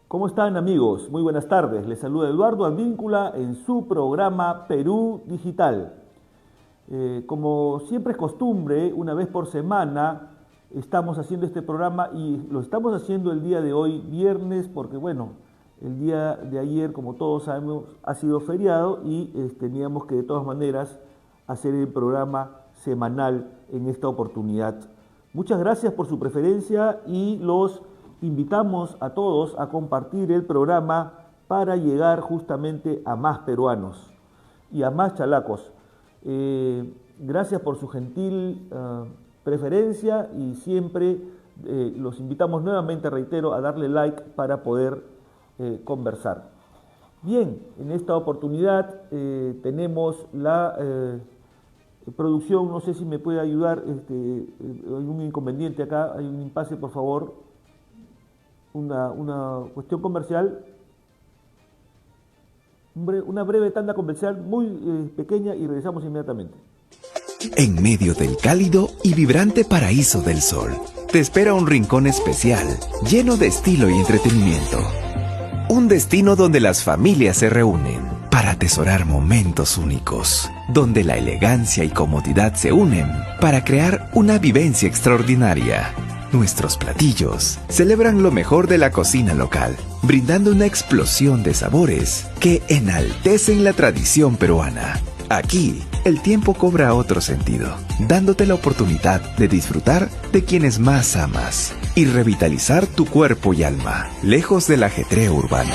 ¿Cómo están, amigos? Muy buenas tardes. Les saluda Eduardo Advíncula en su programa Perú Digital. Como siempre es costumbre, una vez por semana estamos haciendo este programa y lo estamos haciendo el día de hoy, viernes, porque bueno, el día de ayer, como todos sabemos, ha sido feriado y teníamos que de todas maneras hacer el programa semanal en esta oportunidad. Muchas gracias por su preferencia y los invitamos a todos a compartir el programa para llegar justamente a más peruanos y a más chalacos. Gracias por su gentil preferencia y siempre los invitamos nuevamente, reitero, a darle like para poder conversar. Bien, en esta oportunidad tenemos la producción, no sé si me puede ayudar, hay un inconveniente acá, hay un impasse, por favor, una cuestión comercial, una breve tanda comercial muy pequeña y regresamos inmediatamente. En medio del cálido y vibrante paraíso del sol, te espera un rincón especial, lleno de estilo y entretenimiento. Un destino donde las familias se reúnen para atesorar momentos únicos, donde la elegancia y comodidad se unen para crear una vivencia extraordinaria. Nuestros platillos celebran lo mejor de la cocina local, brindando una explosión de sabores que enaltecen la tradición peruana. Aquí, el tiempo cobra otro sentido, dándote la oportunidad de disfrutar de quienes más amas y revitalizar tu cuerpo y alma, lejos del ajetreo urbano.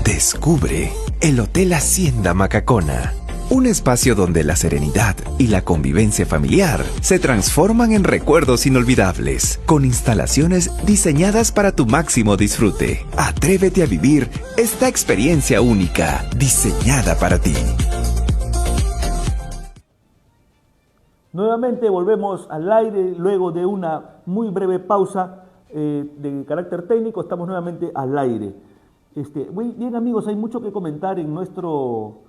Descubre el Hotel Hacienda Macacona, un espacio donde la serenidad y la convivencia familiar se transforman en recuerdos inolvidables, con instalaciones diseñadas para tu máximo disfrute. Atrévete a vivir esta experiencia única, diseñada para ti. Nuevamente volvemos al aire luego de una muy breve pausa de carácter técnico. Estamos nuevamente al aire. Muy bien, amigos, hay mucho que comentar en nuestro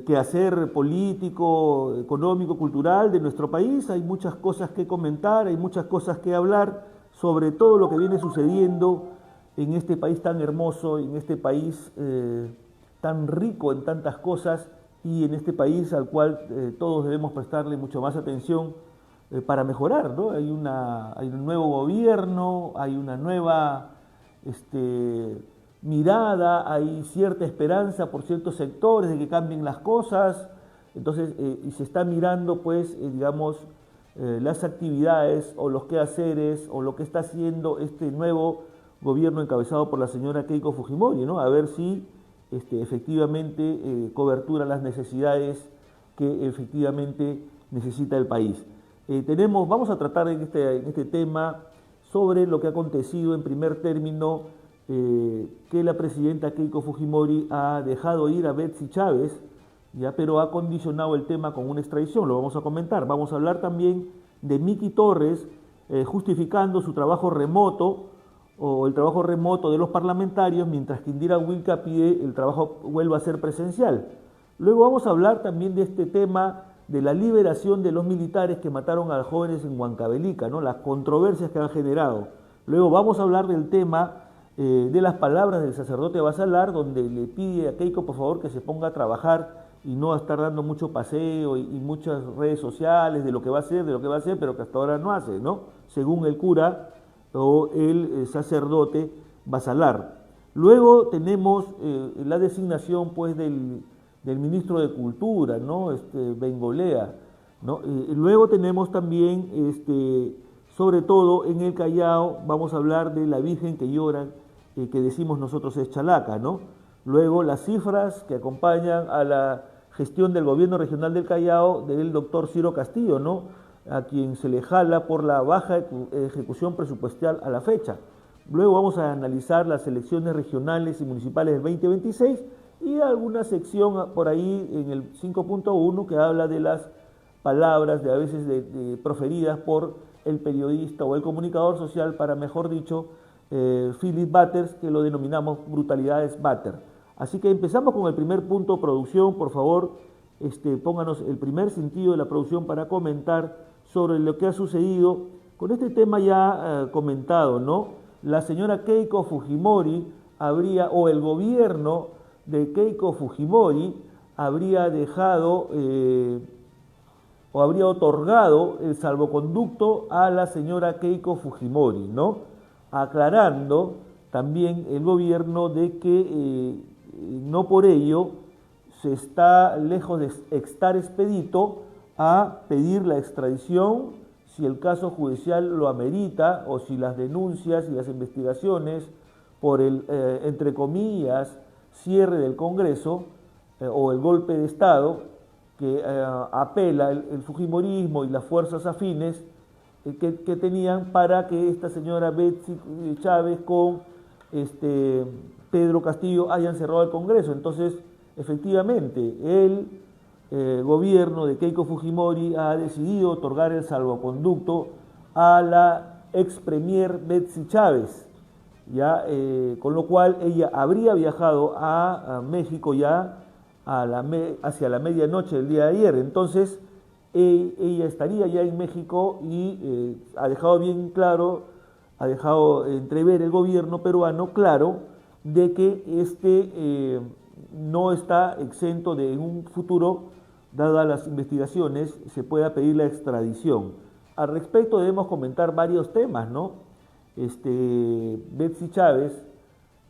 quehacer político, económico, cultural de nuestro país. Hay muchas cosas que comentar, hay muchas cosas que hablar sobre todo lo que viene sucediendo en este país tan hermoso, en este país tan rico en tantas cosas y en este país al cual todos debemos prestarle mucho más atención para mejorar, ¿no? Hay un nuevo gobierno, hay una nueva mirada, hay cierta esperanza por ciertos sectores de que cambien las cosas, entonces, y se está mirando, pues, digamos, las actividades o los quehaceres o lo que está haciendo este nuevo gobierno encabezado por la señora Keiko Fujimori, ¿no? A ver si efectivamente cobertura las necesidades que efectivamente necesita el país. Vamos a tratar en este tema sobre lo que ha acontecido en primer término, que la presidenta Keiko Fujimori ha dejado ir a Betsy Chávez, ya, pero ha condicionado el tema con una extradición, lo vamos a comentar. Vamos a hablar también de Miki Torres, justificando su trabajo remoto, o el trabajo remoto de los parlamentarios, mientras que Indira Wilca pide el trabajo vuelva a ser presencial. Luego vamos a hablar también de este tema de la liberación de los militares que mataron a jóvenes en Huancavelica, ¿no? Las controversias que han generado. Luego vamos a hablar del tema de las palabras del sacerdote Basalar, donde le pide a Keiko, por favor, que se ponga a trabajar y no a estar dando mucho paseo y muchas redes sociales de lo que va a hacer, pero que hasta ahora no hace, ¿no? Según el cura o el sacerdote Basalar. Luego tenemos la designación, pues, del ministro de Cultura, ¿no? Bengolea, ¿no? Luego tenemos también, sobre todo en el Callao, vamos a hablar de la Virgen que llora, que decimos nosotros es Chalaca, ¿no? Luego las cifras que acompañan a la gestión del gobierno regional del Callao del doctor Ciro Castillo, ¿no? A quien se le jala por la baja ejecución presupuestal a la fecha. Luego vamos a analizar las elecciones regionales y municipales del 2026 y alguna sección por ahí en el 5.1 que habla de las palabras a veces proferidas por el periodista o el comunicador social, para mejor dicho, Philip Butters, que lo denominamos brutalidades Butter. Así que empezamos con el primer punto, producción, por favor, pónganos el primer sentido de la producción para comentar sobre lo que ha sucedido con este tema ya comentado, ¿no? La señora Keiko Fujimori habría, o el gobierno de Keiko Fujimori habría dejado o habría otorgado el salvoconducto a la señora Keiko Fujimori, ¿no? Aclarando también el gobierno de que no por ello se está lejos de estar expedito a pedir la extradición si el caso judicial lo amerita o si las denuncias y las investigaciones por el, entre comillas, cierre del Congreso o el golpe de Estado que apela el fujimorismo y las fuerzas afines que tenían para que esta señora Betsy Chávez con Pedro Castillo hayan cerrado el Congreso. Entonces, efectivamente, el gobierno de Keiko Fujimori ha decidido otorgar el salvoconducto a la ex premier Betsy Chávez, ya, con lo cual ella habría viajado a México ya hacia la medianoche del día de ayer. Entonces, ella estaría ya en México y ha dejado bien claro, ha dejado entrever el gobierno peruano claro de que no está exento de en un futuro, dadas las investigaciones, se pueda pedir la extradición. Al respecto debemos comentar varios temas, ¿no? Betsy Chávez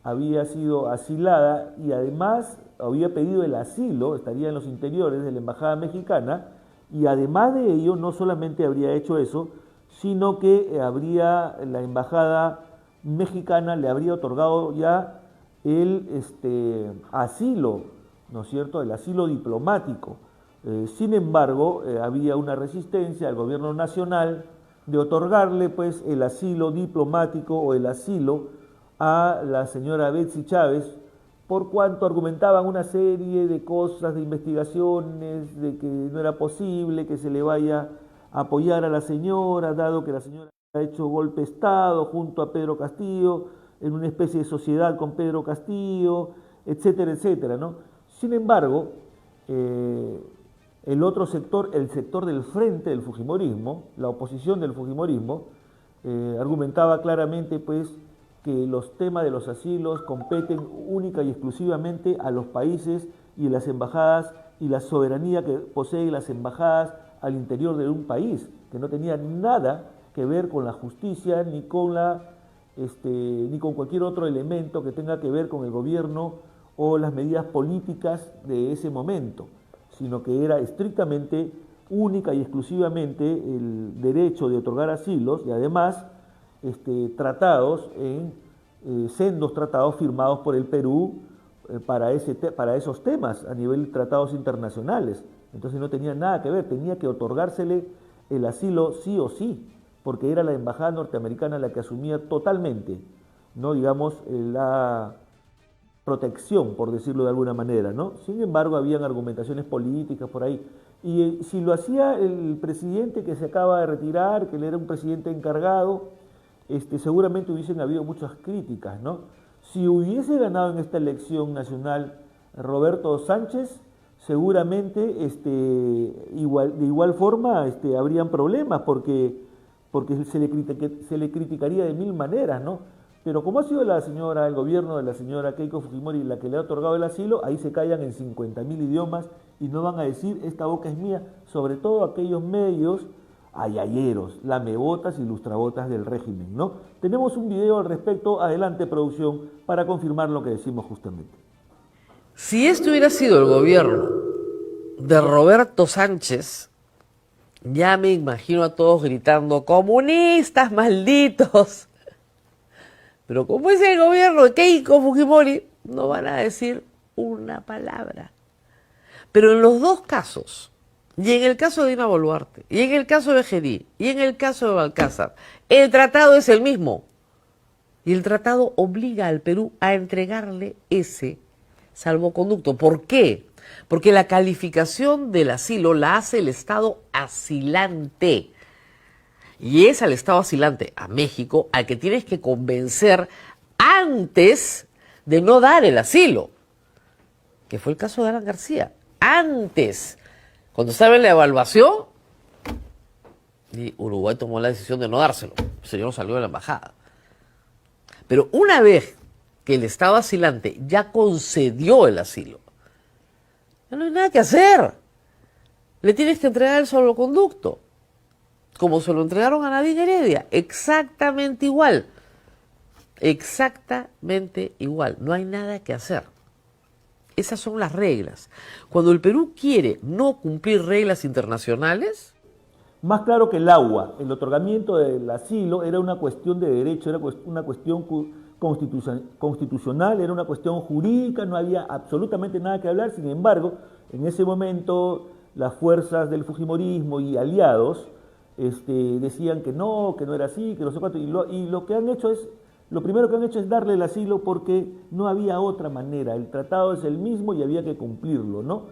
había sido asilada y además había pedido el asilo, estaría en los interiores de la embajada mexicana, y además de ello no solamente habría hecho eso, sino que la embajada mexicana le habría otorgado ya el asilo, ¿no es cierto?, el asilo diplomático. Sin embargo, había una resistencia al gobierno nacional de otorgarle pues el asilo diplomático o el asilo a la señora Betsy Chávez, por cuanto argumentaban una serie de cosas, de investigaciones, de que no era posible que se le vaya a apoyar a la señora, dado que la señora ha hecho golpe de Estado junto a Pedro Castillo, en una especie de sociedad con Pedro Castillo, etcétera, etcétera, ¿no? Sin embargo, el otro sector, el sector del frente del fujimorismo, la oposición del fujimorismo, argumentaba claramente pues que los temas de los asilos competen única y exclusivamente a los países y las embajadas y la soberanía que poseen las embajadas al interior de un país, que no tenía nada que ver con la justicia ni con ni con cualquier otro elemento que tenga que ver con el gobierno o las medidas políticas de ese momento, sino que era estrictamente, única y exclusivamente el derecho de otorgar asilos y además tratados sendos tratados firmados por el Perú para esos temas a nivel de tratados internacionales. Entonces no tenía nada que ver, tenía que otorgársele el asilo sí o sí, porque era la embajada norteamericana la que asumía totalmente, no digamos, la protección, por decirlo de alguna manera, ¿no? Sin embargo, habían argumentaciones políticas por ahí. Y si lo hacía el presidente que se acaba de retirar, que él era un presidente encargado, seguramente hubiesen habido muchas críticas, ¿no? Si hubiese ganado en esta elección nacional Roberto Sánchez, seguramente de igual forma habrían problemas porque se le criticaría de mil maneras, ¿no? Pero como ha sido el gobierno de la señora Keiko Fujimori la que le ha otorgado el asilo, ahí se callan en 50.000 idiomas y no van a decir esta boca es mía, sobre todo aquellos medios ayayeros, lamebotas y lustrabotas del régimen, ¿no? Tenemos un video al respecto, adelante producción, para confirmar lo que decimos justamente. Si esto hubiera sido el gobierno de Roberto Sánchez, ya me imagino a todos gritando, ¡comunistas malditos! Pero como es el gobierno de Keiko Fujimori, no van a decir una palabra. Pero en los dos casos, y en el caso de Dina Boluarte, y en el caso de Gerí, y en el caso de Balcázar, el tratado es el mismo. Y el tratado obliga al Perú a entregarle ese salvoconducto. ¿Por qué? Porque la calificación del asilo la hace el Estado asilante. Y es al Estado asilante, a México, al que tienes que convencer antes de no dar el asilo. Que fue el caso de Alan García. Antes, cuando estaba en la evaluación, y Uruguay tomó la decisión de no dárselo. El señor salió de la embajada. Pero una vez que el Estado asilante ya concedió el asilo, ya no hay nada que hacer. Le tienes que entregar el salvoconducto, como se lo entregaron a Nadine Heredia, exactamente igual. Exactamente igual, no hay nada que hacer. Esas son las reglas. Cuando el Perú quiere no cumplir reglas internacionales... Más claro que el agua, el otorgamiento del asilo era una cuestión de derecho, era una cuestión constitucional, era una cuestión jurídica, no había absolutamente nada que hablar. Sin embargo, en ese momento las fuerzas del fujimorismo y aliados decían que no era así, que no sé cuánto, y lo que han hecho es... Lo primero que han hecho es darle el asilo porque no había otra manera. El tratado es el mismo y había que cumplirlo, ¿no?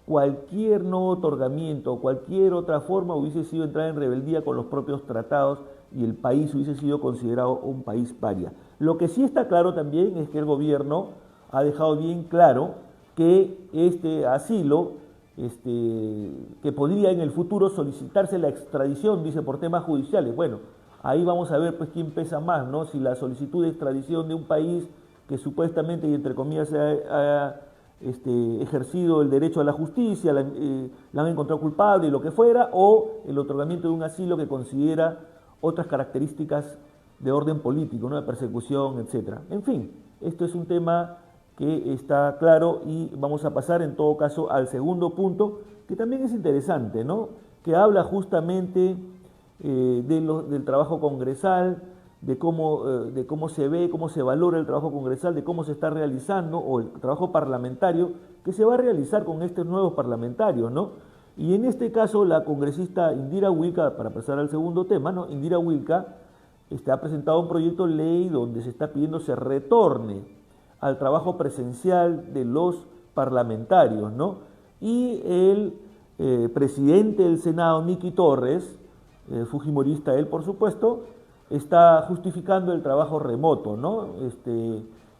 Cualquier no otorgamiento, cualquier otra forma hubiese sido entrar en rebeldía con los propios tratados y el país hubiese sido considerado un país paria. Lo que sí está claro también es que el gobierno ha dejado bien claro que este asilo, que podría en el futuro solicitarse la extradición, dice, por temas judiciales. Bueno, ahí vamos a ver pues quién pesa más, ¿no? Si la solicitud de extradición de un país que supuestamente y entre comillas ha ejercido el derecho a la justicia, la han encontrado culpable y lo que fuera, o el otorgamiento de un asilo que considera otras características de orden político, ¿no? De persecución, etc. En fin, esto es un tema que está claro y vamos a pasar en todo caso al segundo punto, que también es interesante, ¿no? Que habla justamente... del trabajo congresal, de cómo se ve, cómo se valora el trabajo congresal, de cómo se está realizando, o el trabajo parlamentario que se va a realizar con estos nuevos parlamentarios, ¿no? Y en este caso la congresista Indira Wilca, para pasar al segundo tema, ¿no? Indira Wilca ha presentado un proyecto de ley donde se está pidiendo se retorne al trabajo presencial de los parlamentarios, ¿no? Y el presidente del Senado, Miki Torres, fujimorista él por supuesto, está justificando el trabajo remoto, ¿no?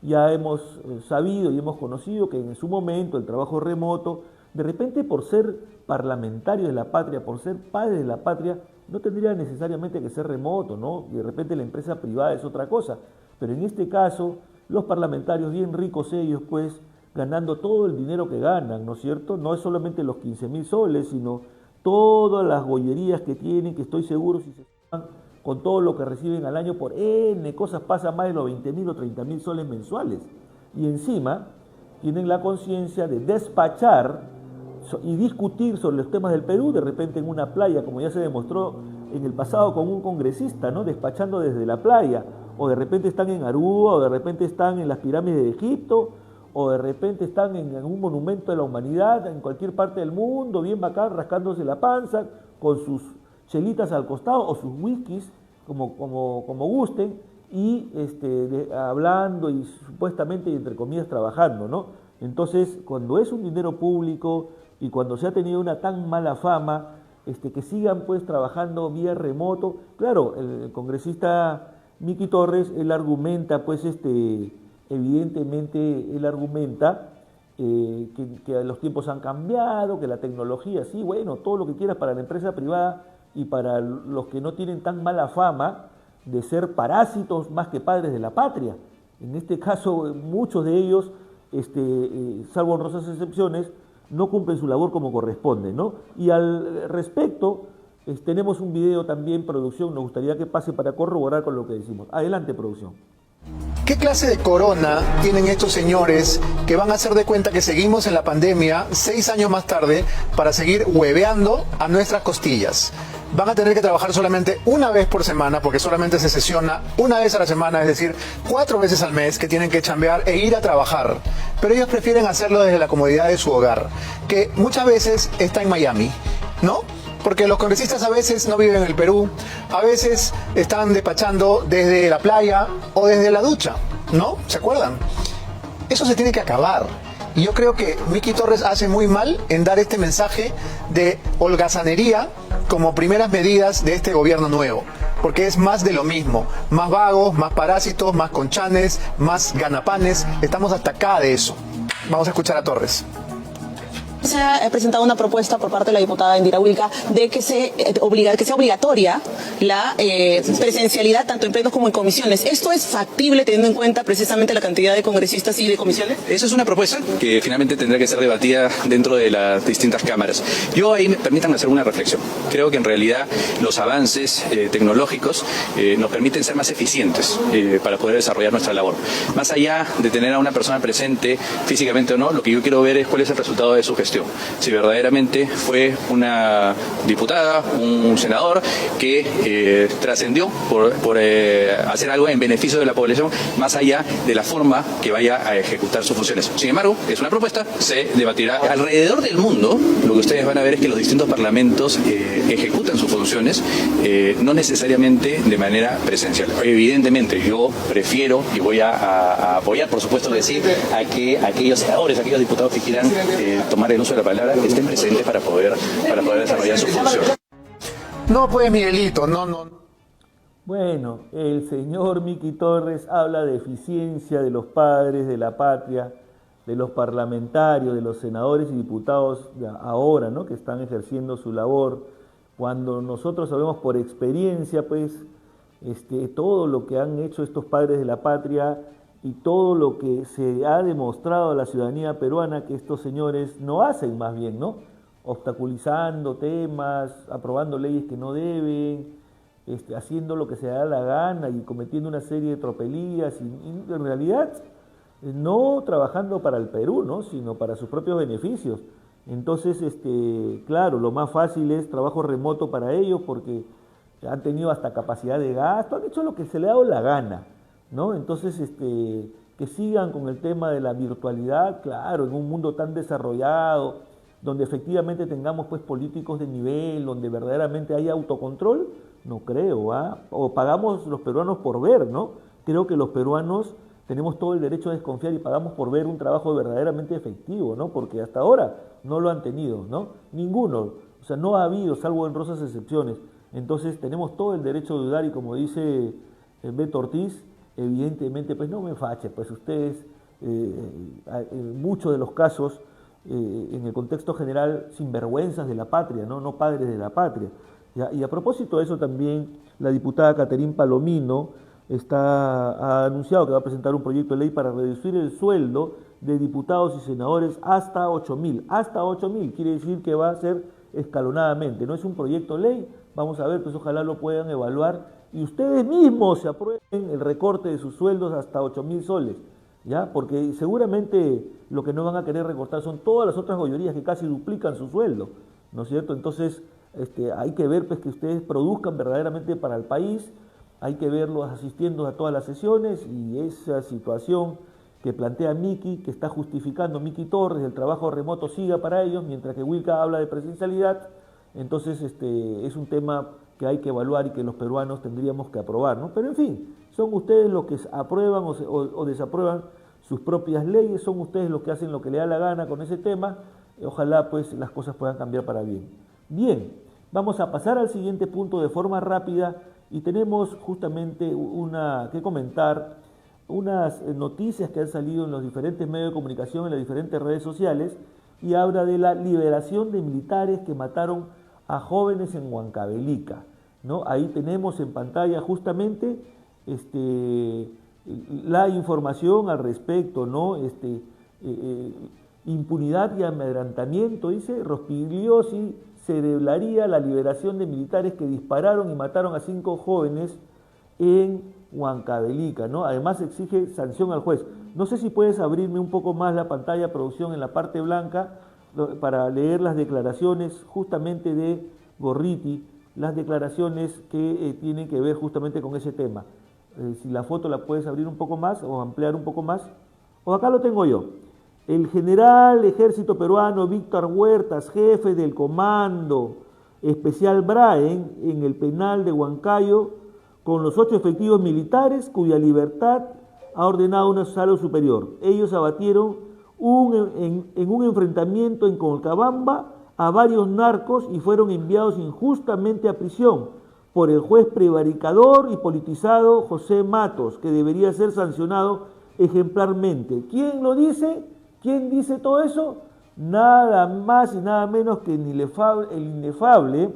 Ya hemos sabido y hemos conocido que en su momento el trabajo remoto, de repente por ser parlamentario de la patria, por ser padre de la patria, no tendría necesariamente que ser remoto, ¿no? Y de repente la empresa privada es otra cosa, pero en este caso los parlamentarios bien ricos ellos pues ganando todo el dinero que ganan, ¿no es cierto? No es solamente los 15.000 soles, sino todas las gollerías que tienen, que estoy seguro si se suman con todo lo que reciben al año por N cosas, pasa más de los 20.000 o 30.000 soles mensuales. Y encima tienen la conciencia de despachar y discutir sobre los temas del Perú, de repente en una playa, como ya se demostró en el pasado con un congresista, ¿no? Despachando desde la playa, o de repente están en Aruba, o de repente están en las pirámides de Egipto, o de repente están en un monumento de la humanidad en cualquier parte del mundo, bien bacán, rascándose la panza, con sus chelitas al costado o sus whiskies, como gusten, y hablando y supuestamente y entre comillas trabajando, ¿no? Entonces, cuando es un dinero público y cuando se ha tenido una tan mala fama, que sigan pues trabajando vía remoto, claro, el congresista Miki Torres, él argumenta pues evidentemente él argumenta que los tiempos han cambiado, que la tecnología, sí, bueno, todo lo que quieras para la empresa privada y para los que no tienen tan mala fama de ser parásitos más que padres de la patria. En este caso, muchos de ellos, salvo honrosas excepciones, no cumplen su labor como corresponde, ¿no? Y al respecto, tenemos un video también, producción, nos gustaría que pase para corroborar con lo que decimos. Adelante, producción. ¿Qué clase de corona tienen estos señores que van a hacer de cuenta que seguimos en la pandemia 6 años más tarde para seguir hueveando a nuestras costillas? Van a tener que trabajar solamente una vez por semana porque solamente se sesiona una vez a la semana, es decir, 4 veces al mes que tienen que chambear e ir a trabajar. Pero ellos prefieren hacerlo desde la comodidad de su hogar, que muchas veces está en Miami, ¿no? Porque los congresistas a veces no viven en el Perú, a veces están despachando desde la playa o desde la ducha, ¿no? ¿Se acuerdan? Eso se tiene que acabar. Y yo creo que Miki Torres hace muy mal en dar este mensaje de holgazanería como primeras medidas de este gobierno nuevo. Porque es más de lo mismo, más vagos, más parásitos, más conchanes, más ganapanes. Estamos hasta acá de eso. Vamos a escuchar a Torres. Se ha presentado una propuesta por parte de la diputada Indira Wilca de que sea obligatoria la presencialidad tanto en plenos como en comisiones. ¿Esto es factible teniendo en cuenta precisamente la cantidad de congresistas y de comisiones? Eso es una propuesta que finalmente tendrá que ser debatida dentro de las distintas cámaras. Yo ahí permítanme hacer una reflexión. Creo que en realidad los avances tecnológicos nos permiten ser más eficientes para poder desarrollar nuestra labor. Más allá de tener a una persona presente físicamente o no, lo que yo quiero ver es cuál es el resultado de su gestión. Si verdaderamente fue una diputada, un senador que trascendió por hacer algo en beneficio de la población, más allá de la forma que vaya a ejecutar sus funciones. Sin embargo, es una propuesta, se debatirá. Alrededor del mundo, lo que ustedes van a ver es que los distintos parlamentos ejecutan sus funciones, no necesariamente de manera presencial. Evidentemente, yo prefiero y voy a apoyar, por supuesto que sí, a que aquellos senadores, aquellos diputados que quieran tomar el uso de la palabra estén presentes para poder desarrollar su función. No, pues Miguelito, no. Bueno, el señor Miki Torres habla de eficiencia de los padres de la patria, de los parlamentarios, de los senadores y diputados ahora, ¿no?, que están ejerciendo su labor, cuando nosotros sabemos por experiencia, pues, todo lo que han hecho estos padres de la patria y todo lo que se ha demostrado a la ciudadanía peruana que estos señores no hacen, más bien, ¿no? Obstaculizando temas, aprobando leyes que no deben, haciendo lo que se da la gana y cometiendo una serie de tropelías y en realidad no trabajando para el Perú, ¿no?, sino para sus propios beneficios. Entonces, claro, lo más fácil es trabajo remoto para ellos porque han tenido hasta capacidad de gasto, han hecho lo que se le ha dado la gana, ¿no? Entonces, que sigan con el tema de la virtualidad, claro, en un mundo tan desarrollado, donde efectivamente tengamos pues políticos de nivel, donde verdaderamente haya autocontrol, no creo, ¿ah? O pagamos los peruanos por ver, ¿no? Creo que los peruanos tenemos todo el derecho a desconfiar y pagamos por ver un trabajo verdaderamente efectivo, ¿no? Porque hasta ahora no lo han tenido, ¿no? Ninguno, o sea, no ha habido, salvo en honrosas excepciones. Entonces tenemos todo el derecho de dudar y como dice Beto Ortiz, evidentemente, pues no me fache, pues ustedes, en muchos de los casos, en el contexto general, sinvergüenzas de la patria, no padres de la patria. ¿Ya? Y a propósito de eso también, la diputada Caterín Palomino ha anunciado que va a presentar un proyecto de ley para reducir el sueldo de diputados y senadores hasta 8.000. Hasta 8.000 quiere decir que va a ser escalonadamente, no es un proyecto de ley, vamos a ver, pues ojalá lo puedan evaluar y ustedes mismos se aprueben el recorte de sus sueldos hasta 8.000 soles, ¿ya? Porque seguramente lo que no van a querer recortar son todas las otras gollerías que casi duplican su sueldo, ¿no es cierto? Entonces, hay que ver pues que ustedes produzcan verdaderamente para el país, hay que verlos asistiendo a todas las sesiones y esa situación que plantea Miki, que está justificando Miki Torres, el trabajo remoto siga para ellos, mientras que Wilca habla de presencialidad, entonces es un tema que hay que evaluar y que los peruanos tendríamos que aprobar, ¿no? Pero en fin, son ustedes los que aprueban o desaprueban sus propias leyes, son ustedes los que hacen lo que les da la gana con ese tema, ojalá pues las cosas puedan cambiar para bien. Bien, vamos a pasar al siguiente punto de forma rápida y tenemos justamente que comentar unas noticias que han salido en los diferentes medios de comunicación, en las diferentes redes sociales, y habla de la liberación de militares que mataron a jóvenes en Huancavelica, ¿no? Ahí tenemos en pantalla justamente la información al respecto, ¿no? Impunidad y amedrentamiento, dice Rospigliosi, celebraría la liberación de militares que dispararon y mataron a 5 jóvenes en Huancavelica, ¿no? Además exige sanción al juez. No sé si puedes abrirme un poco más la pantalla, producción, en la parte blanca, para leer las declaraciones justamente de Gorriti, las declaraciones que tienen que ver justamente con ese tema. Si la foto la puedes abrir un poco más o ampliar un poco más. O acá lo tengo yo. El general ejército peruano Víctor Huertas, jefe del comando especial Braen en el penal de Huancayo, con los 8 efectivos militares cuya libertad ha ordenado una sala superior. Ellos abatieron en un enfrentamiento en Colcabamba a varios narcos y fueron enviados injustamente a prisión por el juez prevaricador y politizado José Matos, que debería ser sancionado ejemplarmente. ¿Quién lo dice? ¿Quién dice todo eso? nada más y nada menos que el inefable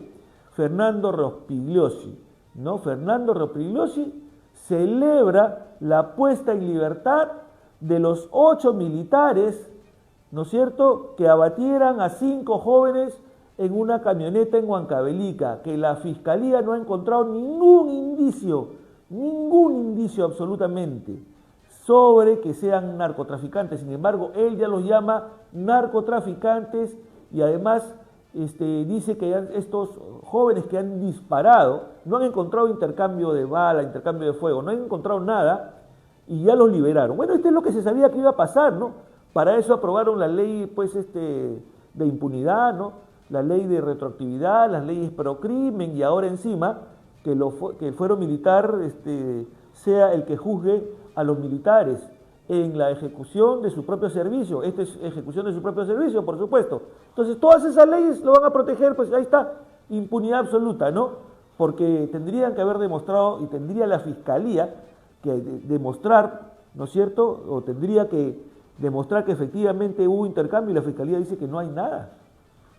Fernando Rospigliosi, ¿no? Fernando Rospigliosi celebra la puesta en libertad de los 8 militares, ¿no es cierto?, que abatieran a 5 jóvenes en una camioneta en Huancavelica, que la Fiscalía no ha encontrado ningún indicio absolutamente sobre que sean narcotraficantes. Sin embargo, él ya los llama narcotraficantes y además dice que estos jóvenes que han disparado no han encontrado intercambio de bala, intercambio de fuego, no han encontrado nada y ya los liberaron. Bueno, esto es lo que se sabía que iba a pasar, ¿no? Para eso aprobaron la ley, pues, de impunidad, ¿no? La ley de retroactividad, las leyes pro crimen y ahora encima que el fuero militar sea el que juzgue a los militares en la ejecución de su propio servicio. Esta es ejecución de su propio servicio, por supuesto. Entonces, todas esas leyes lo van a proteger, pues ahí está, impunidad absoluta, ¿no? Porque tendrían que haber demostrado, y tendría la Fiscalía que demostrar, ¿no es cierto?, o tendría que demostrar que efectivamente hubo intercambio y la Fiscalía dice que no hay nada,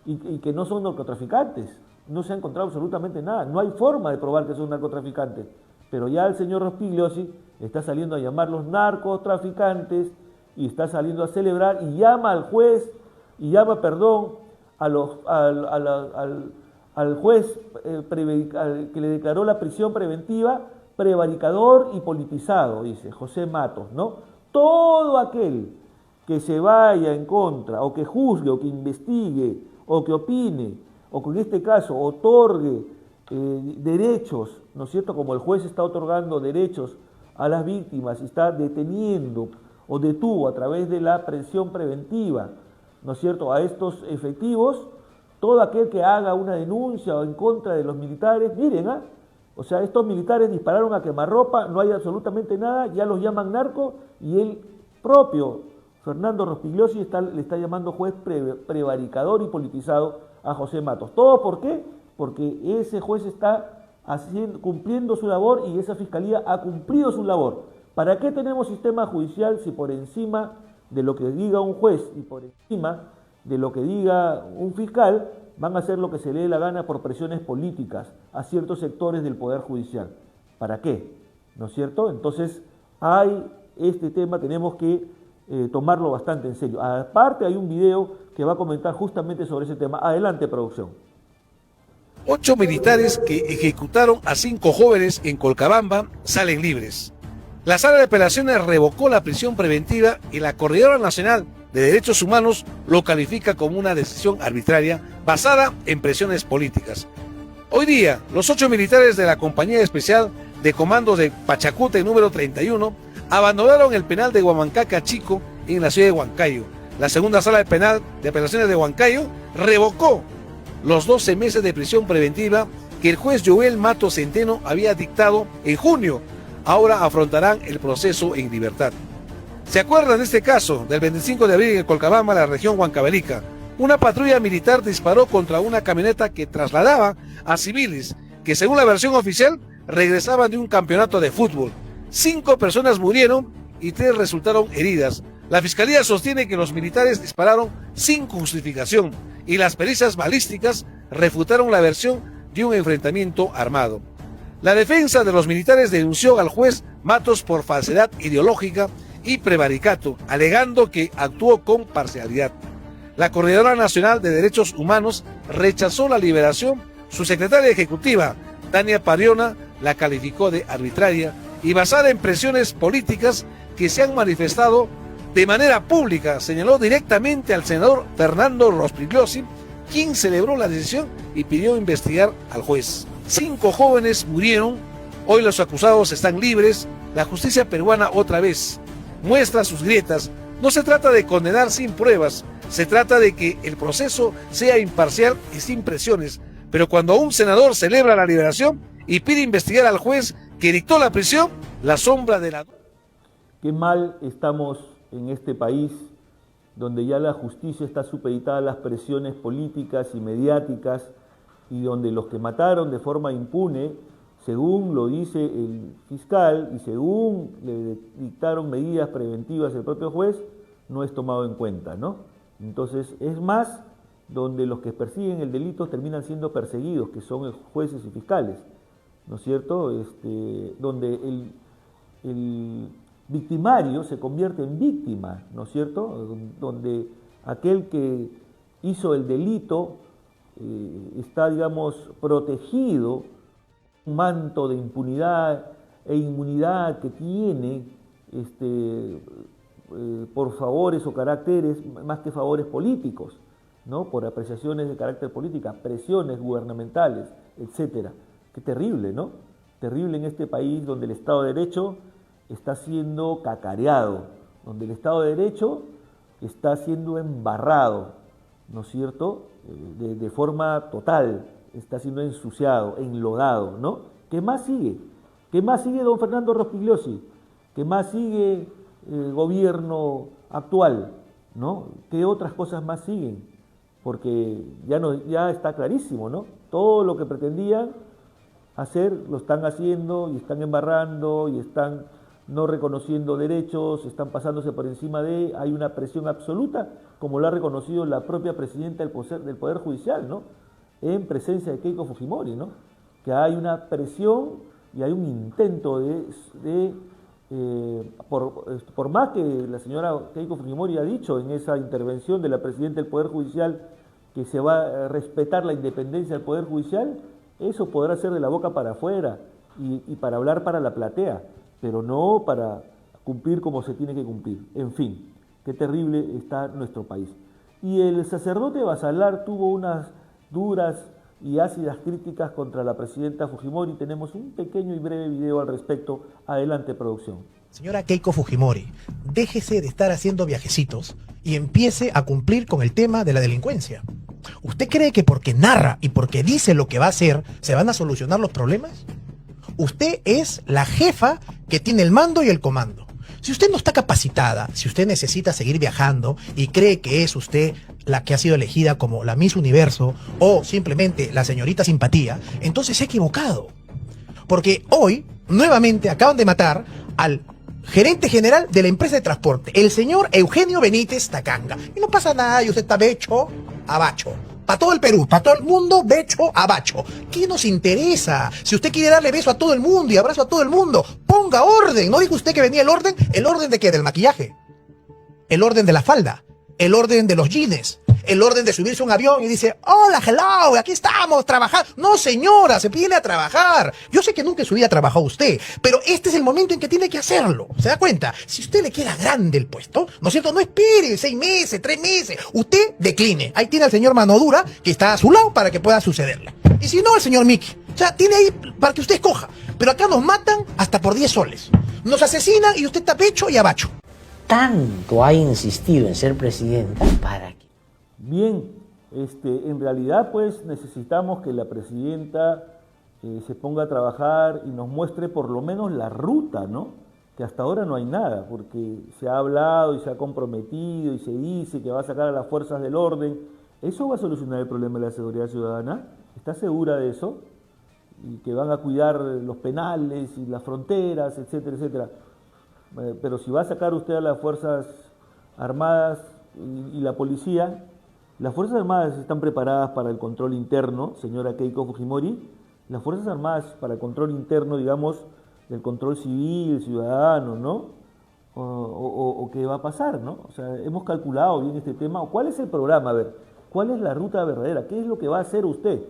y que no son narcotraficantes, no se ha encontrado absolutamente nada, no hay forma de probar que son narcotraficantes, pero ya el señor Rospigliosi está saliendo a llamarlos narcotraficantes y está saliendo a celebrar y llama al juez, y llama, perdón, al juez que le declaró la prisión preventiva, prevaricador y politizado, dice José Matos, ¿no? Todo aquel que se vaya en contra, o que juzgue, o que investigue, o que opine, o que en este caso otorgue derechos, ¿no es cierto?, como el juez está otorgando derechos a las víctimas y está deteniendo o detuvo a través de la prisión preventiva, ¿no es cierto?, a estos efectivos, todo aquel que haga una denuncia en contra de los militares, miren, o sea, estos militares dispararon a quemarropa, no hay absolutamente nada, ya los llaman narco y el propio Fernando Rospigliosi le está llamando juez prevaricador y politizado a José Matos. ¿Todo por qué? Porque ese juez está cumpliendo su labor y esa Fiscalía ha cumplido su labor. ¿Para qué tenemos sistema judicial si por encima de lo que diga un juez y por encima de lo que diga un fiscal van a hacer lo que se le dé la gana por presiones políticas a ciertos sectores del Poder Judicial? ¿Para qué? ¿No es cierto? Entonces, hay este tema, tenemos que tomarlo bastante en serio. Aparte, hay un video que va a comentar justamente sobre ese tema. Adelante, producción. 8 militares que ejecutaron a 5 jóvenes en Colcabamba salen libres. La Sala de Apelaciones revocó la prisión preventiva y la Coordinadora Nacional de Derechos Humanos lo califica como una decisión arbitraria basada en presiones políticas. Hoy día, los 8 militares de la Compañía Especial de Comandos de Pachacute número 31 abandonaron el penal de Huamancaca Chico en la ciudad de Huancayo. La segunda sala de penal de apelaciones de Huancayo revocó los 12 meses de prisión preventiva que el juez Joel Matos Centeno había dictado en junio. Ahora afrontarán el proceso en libertad. ¿Se acuerdan de este caso del 25 de abril en Colcabamba, la región Huancavelica? Una patrulla militar disparó contra una camioneta que trasladaba a civiles que, según la versión oficial, regresaban de un campeonato de fútbol. 5 personas murieron y 3 resultaron heridas. La Fiscalía sostiene que los militares dispararon sin justificación y las pericias balísticas refutaron la versión de un enfrentamiento armado. La defensa de los militares denunció al juez Matos por falsedad ideológica y prevaricato, alegando que actuó con parcialidad. La Coordinadora Nacional de Derechos Humanos rechazó la liberación. Su secretaria ejecutiva, Tania Pariona, la calificó de arbitraria y basada en presiones políticas que se han manifestado de manera pública. Señaló directamente al senador Fernando Rospigliosi, quien celebró la decisión y pidió investigar al juez. 5 jóvenes murieron, hoy los acusados están libres. La justicia peruana otra vez muestra sus grietas. No se trata de condenar sin pruebas, se trata de que el proceso sea imparcial y sin presiones. Pero cuando un senador celebra la liberación y pide investigar al juez que dictó la prisión, la sombra de la... Qué mal estamos en este país, donde ya la justicia está supeditada a las presiones políticas y mediáticas, y donde los que mataron de forma impune, según lo dice el fiscal y según le dictaron medidas preventivas el propio juez, no es tomado en cuenta, ¿no? Entonces, es más donde los que persiguen el delito terminan siendo perseguidos, que son jueces y fiscales, ¿no es cierto? Donde el victimario se convierte en víctima, ¿no es cierto? Donde aquel que hizo el delito está, digamos, protegido, un manto de impunidad e inmunidad que tiene por favores o caracteres, más que favores políticos, ¿no? Por apreciaciones de carácter política, presiones gubernamentales, etcétera. Qué terrible, ¿no? Terrible en este país donde el Estado de Derecho está siendo cacareado, donde el Estado de Derecho está siendo embarrado, ¿no es cierto? De forma total, está siendo ensuciado, enlodado, ¿no? ¿Qué más sigue? ¿Qué más sigue don Fernando Rospigliosi? ¿Qué más sigue el gobierno actual? ¿No? ¿Qué otras cosas más siguen? Porque ya está clarísimo, ¿no? Todo lo que pretendían hacer lo están haciendo y están embarrando y están no reconociendo derechos, están pasándose por encima hay una presión absoluta, como lo ha reconocido la propia presidenta del Poder Judicial, ¿no? En presencia de Keiko Fujimori, ¿no? Que hay una presión y hay un intento por más que la señora Keiko Fujimori ha dicho en esa intervención de la presidenta del Poder Judicial que se va a respetar la independencia del Poder Judicial, eso podrá ser de la boca para afuera y para hablar para la platea, pero no para cumplir como se tiene que cumplir. En fin, qué terrible está nuestro país. Y el sacerdote Basalar tuvo unas duras y ácidas críticas contra la presidenta Fujimori. Tenemos un pequeño y breve video al respecto. Adelante, producción. Señora Keiko Fujimori, déjese de estar haciendo viajecitos y empiece a cumplir con el tema de la delincuencia. ¿Usted cree que porque narra y porque dice lo que va a hacer, se van a solucionar los problemas? Usted es la jefa que tiene el mando y el comando. Si usted no está capacitada, si usted necesita seguir viajando y cree que es usted la que ha sido elegida como la Miss Universo o simplemente la señorita Simpatía, entonces se ha equivocado. Porque hoy, nuevamente, acaban de matar al gerente general de la empresa de transporte, el señor Eugenio Benítez Tacanga. Y no pasa nada, y usted está becho a bacho. Para todo el Perú, para todo el mundo, becho a bacho. ¿Qué nos interesa? Si usted quiere darle beso a todo el mundo y abrazo a todo el mundo, ponga orden. ¿No dijo usted que venía el orden? ¿El orden de qué? ¿Del maquillaje? ¿El orden de la falda? ¿El orden de los jeans? ¿El orden de subirse a un avión y dice, hola, hello, aquí estamos, trabajando? No, señora, se viene a trabajar. Yo sé que nunca en su vida trabajó usted, pero este es el momento en que tiene que hacerlo. ¿Se da cuenta? Si usted le queda grande el puesto, ¿no es cierto? No espere 6 meses, 3 meses. Usted decline. Ahí tiene al señor Mano Dura, que está a su lado para que pueda sucederle. Y si no, el señor Mickey. O sea, tiene ahí para que usted escoja. Pero acá nos matan hasta por 10 soles. Nos asesinan y usted está pecho y abacho. Tanto ha insistido en ser presidenta para que... Bien, en realidad pues necesitamos que la presidenta se ponga a trabajar y nos muestre por lo menos la ruta, ¿no? Que hasta ahora no hay nada, porque se ha hablado y se ha comprometido y se dice que va a sacar a las fuerzas del orden. ¿Eso va a solucionar el problema de la seguridad ciudadana? ¿Está segura de eso? Y que van a cuidar los penales y las fronteras, etcétera, etcétera. Pero si va a sacar usted a las Fuerzas Armadas y la policía, las Fuerzas Armadas están preparadas para el control interno, señora Keiko Fujimori. Las Fuerzas Armadas para el control interno, digamos, del control civil, ciudadano, ¿no? O qué va a pasar, ¿no? O sea, hemos calculado bien este tema. ¿Cuál es el programa? A ver, ¿cuál es la ruta verdadera? ¿Qué es lo que va a hacer usted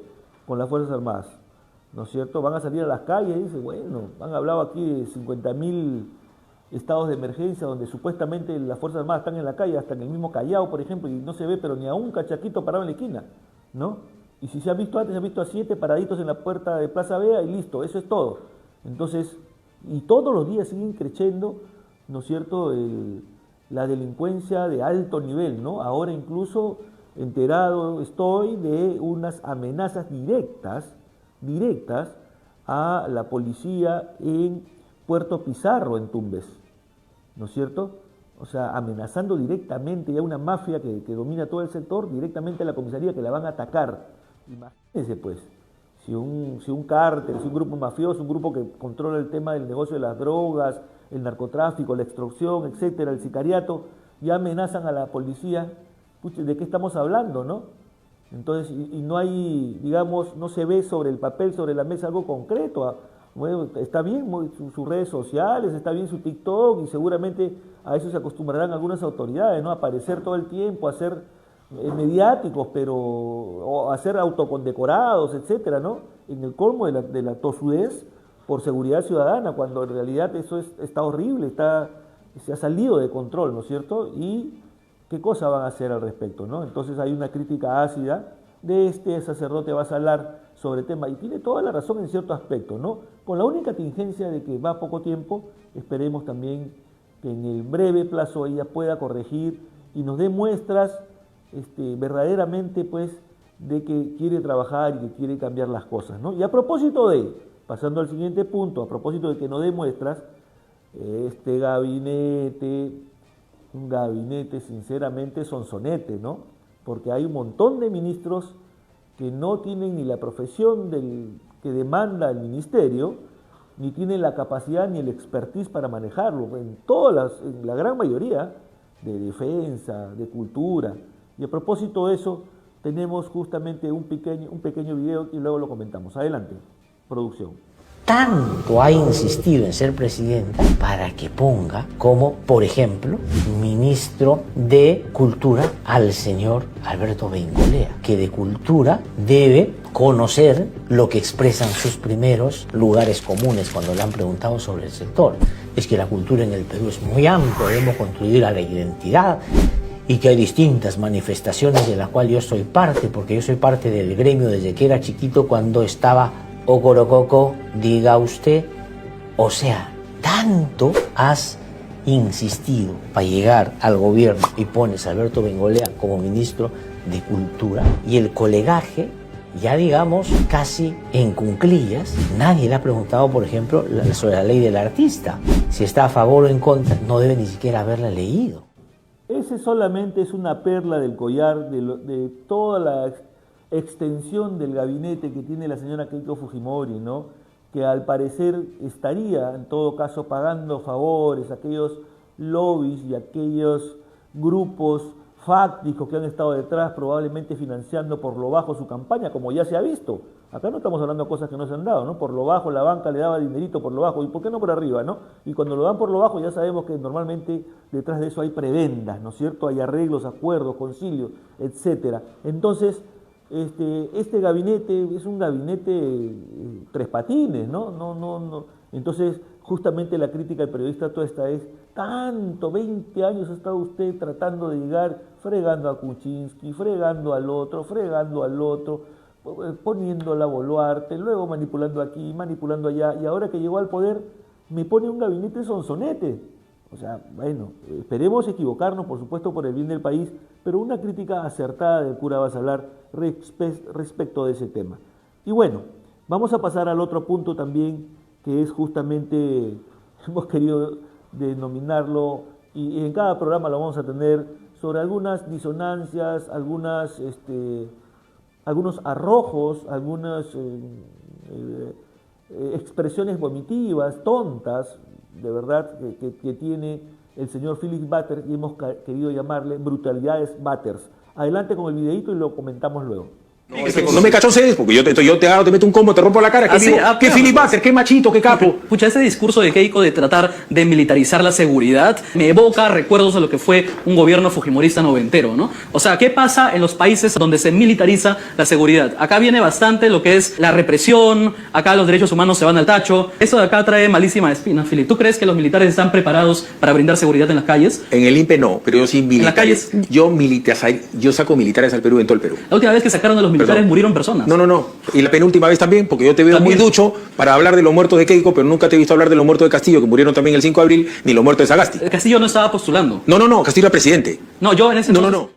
con las Fuerzas Armadas? ¿No es cierto? Van a salir a las calles y dice, bueno, han hablado aquí de 50.000 estados de emergencia donde supuestamente las Fuerzas Armadas están en la calle, hasta en el mismo Callao, por ejemplo, y no se ve pero ni a un cachaquito parado en la esquina, ¿no? Y si se ha visto antes, se ha visto a 7 paraditos en la puerta de Plaza Vea y listo, eso es todo. Entonces, y todos los días siguen creciendo, ¿no es cierto?, la delincuencia de alto nivel, ¿no? Ahora incluso enterado estoy de unas amenazas directas a la policía en Puerto Pizarro, en Tumbes, ¿no es cierto? O sea, amenazando directamente ya una mafia que domina todo el sector, directamente a la comisaría que la van a atacar. Imagínense pues, si un cártel, si un grupo mafioso, un grupo que controla el tema del negocio de las drogas, el narcotráfico, la extorsión, etcétera, el sicariato, ya amenazan a la policía, pucha, ¿de qué estamos hablando, no? Entonces, y no hay, digamos, no se ve sobre el papel, sobre la mesa algo concreto. Bueno, está bien sus redes sociales, está bien su TikTok y seguramente a eso se acostumbrarán algunas autoridades, ¿no? A aparecer todo el tiempo, a ser mediáticos, pero o a ser autocondecorados, etcétera, ¿no? En el colmo de la tosudez por seguridad ciudadana, cuando en realidad eso está horrible, se ha salido de control, ¿no es cierto? Y qué cosa van a hacer al respecto, ¿no? Entonces hay una crítica ácida de este sacerdote Basalar sobre el tema, y tiene toda la razón en cierto aspecto, ¿no? Con la única tingencia de que va poco tiempo, esperemos también que en el breve plazo ella pueda corregir y nos dé muestras verdaderamente, pues, de que quiere trabajar y que quiere cambiar las cosas, ¿no? Y a propósito pasando al siguiente punto, a propósito de que nos dé muestras, este gabinete, un gabinete sinceramente sonsonete, ¿no? Porque hay un montón de ministros que no tienen ni la profesión que demanda el ministerio, ni tienen la capacidad ni el expertise para manejarlo, en la gran mayoría, de defensa, de cultura. Y a propósito de eso, tenemos justamente un pequeño video y luego lo comentamos. Adelante, producción. Tanto ha insistido en ser presidente para que ponga como, por ejemplo, ministro de Cultura al señor Alberto Bengolea, que de cultura debe conocer lo que expresan sus primeros lugares comunes cuando le han preguntado sobre el sector. Es que la cultura en el Perú es muy amplia, debemos construir a la identidad y que hay distintas manifestaciones de las cuales yo soy parte, porque yo soy parte del gremio desde que era chiquito cuando estaba Ocorococo, diga usted. O sea, tanto has insistido para llegar al gobierno y pones a Alberto Bengolea como ministro de Cultura y el colegaje, ya digamos, casi en cunclillas. Nadie le ha preguntado, por ejemplo, sobre la ley del artista. Si está a favor o en contra, no debe ni siquiera haberla leído. Ese solamente es una perla del collar de toda la extensión del gabinete que tiene la señora Keiko Fujimori, ¿no? Que al parecer estaría en todo caso pagando favores a aquellos lobbies y aquellos grupos fácticos que han estado detrás, probablemente financiando por lo bajo su campaña, como ya se ha visto. Acá no estamos hablando de cosas que no se han dado, ¿no? Por lo bajo la banca le daba dinerito por lo bajo, ¿y por qué no por arriba, no? Y cuando lo dan por lo bajo ya sabemos que normalmente detrás de eso hay prebendas, ¿no es cierto? Hay arreglos, acuerdos, concilios, etcétera. Entonces, este gabinete es un gabinete tres patines, ¿no? No. Entonces, justamente la crítica del periodista toda esta es, tanto, 20 años ha estado usted tratando de llegar, fregando a Kuczynski, fregando al otro, poniéndola a Boluarte, luego manipulando aquí, manipulando allá, y ahora que llegó al poder me pone un gabinete sonsonete. O sea, bueno, esperemos equivocarnos, por supuesto, por el bien del país, pero una crítica acertada del cura Basalar respecto de ese tema. Y bueno, vamos a pasar al otro punto también, que es justamente, hemos querido denominarlo, y en cada programa lo vamos a tener, sobre algunas disonancias, algunos arrojos, algunas expresiones vomitivas, tontas, de verdad, que tiene el señor Felix Batters, y hemos querido llamarle brutalidades Batters. Adelante con el videito y lo comentamos luego. No me cachosees, porque yo te agarro, te meto un combo, te rompo la cara. ¿Qué Philip Batters? ¿Qué machito? ¿Qué capo? Pucha, ese discurso de Keiko de tratar de militarizar la seguridad me evoca recuerdos de lo que fue un gobierno fujimorista noventero, ¿no? O sea, ¿qué pasa en los países donde se militariza la seguridad? Acá viene bastante lo que es la represión, acá los derechos humanos se van al tacho. Eso de acá trae malísima espina, Philip. ¿Tú crees que los militares están preparados para brindar seguridad en las calles? En el INPE no, pero yo sí militar. En las calles. Yo saco militares al Perú, en todo el Perú. La última vez que sacaron a los militares murieron personas. No. Y la penúltima vez también, porque yo te veo muy ducho para hablar de los muertos de Keiko, pero nunca te he visto hablar de los muertos de Castillo, que murieron también el 5 de abril, ni los muertos de Sagasti. Castillo no estaba postulando. No, Castillo era presidente. No, yo en ese entonces... No.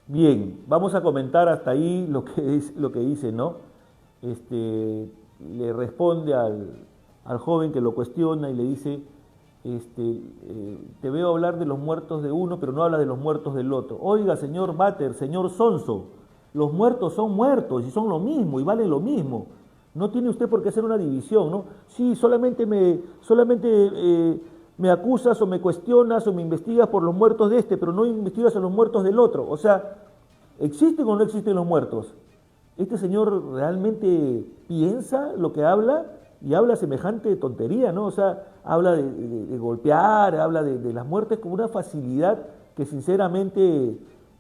Bien, vamos a comentar hasta ahí lo que dice, ¿no? Le responde al joven que lo cuestiona y le dice, te veo hablar de los muertos de uno, pero no habla de los muertos del otro. Oiga, señor Batters, señor Sonso, los muertos son muertos y son lo mismo y valen lo mismo. No tiene usted por qué hacer una división, ¿no? Sí, solamente me acusas o me cuestionas o me investigas por los muertos de este, pero no investigas a los muertos del otro. O sea, ¿existen o no existen los muertos? ¿Este señor realmente piensa lo que habla? Y habla semejante tontería, ¿no? O sea, habla de golpear, habla de las muertes con una facilidad que sinceramente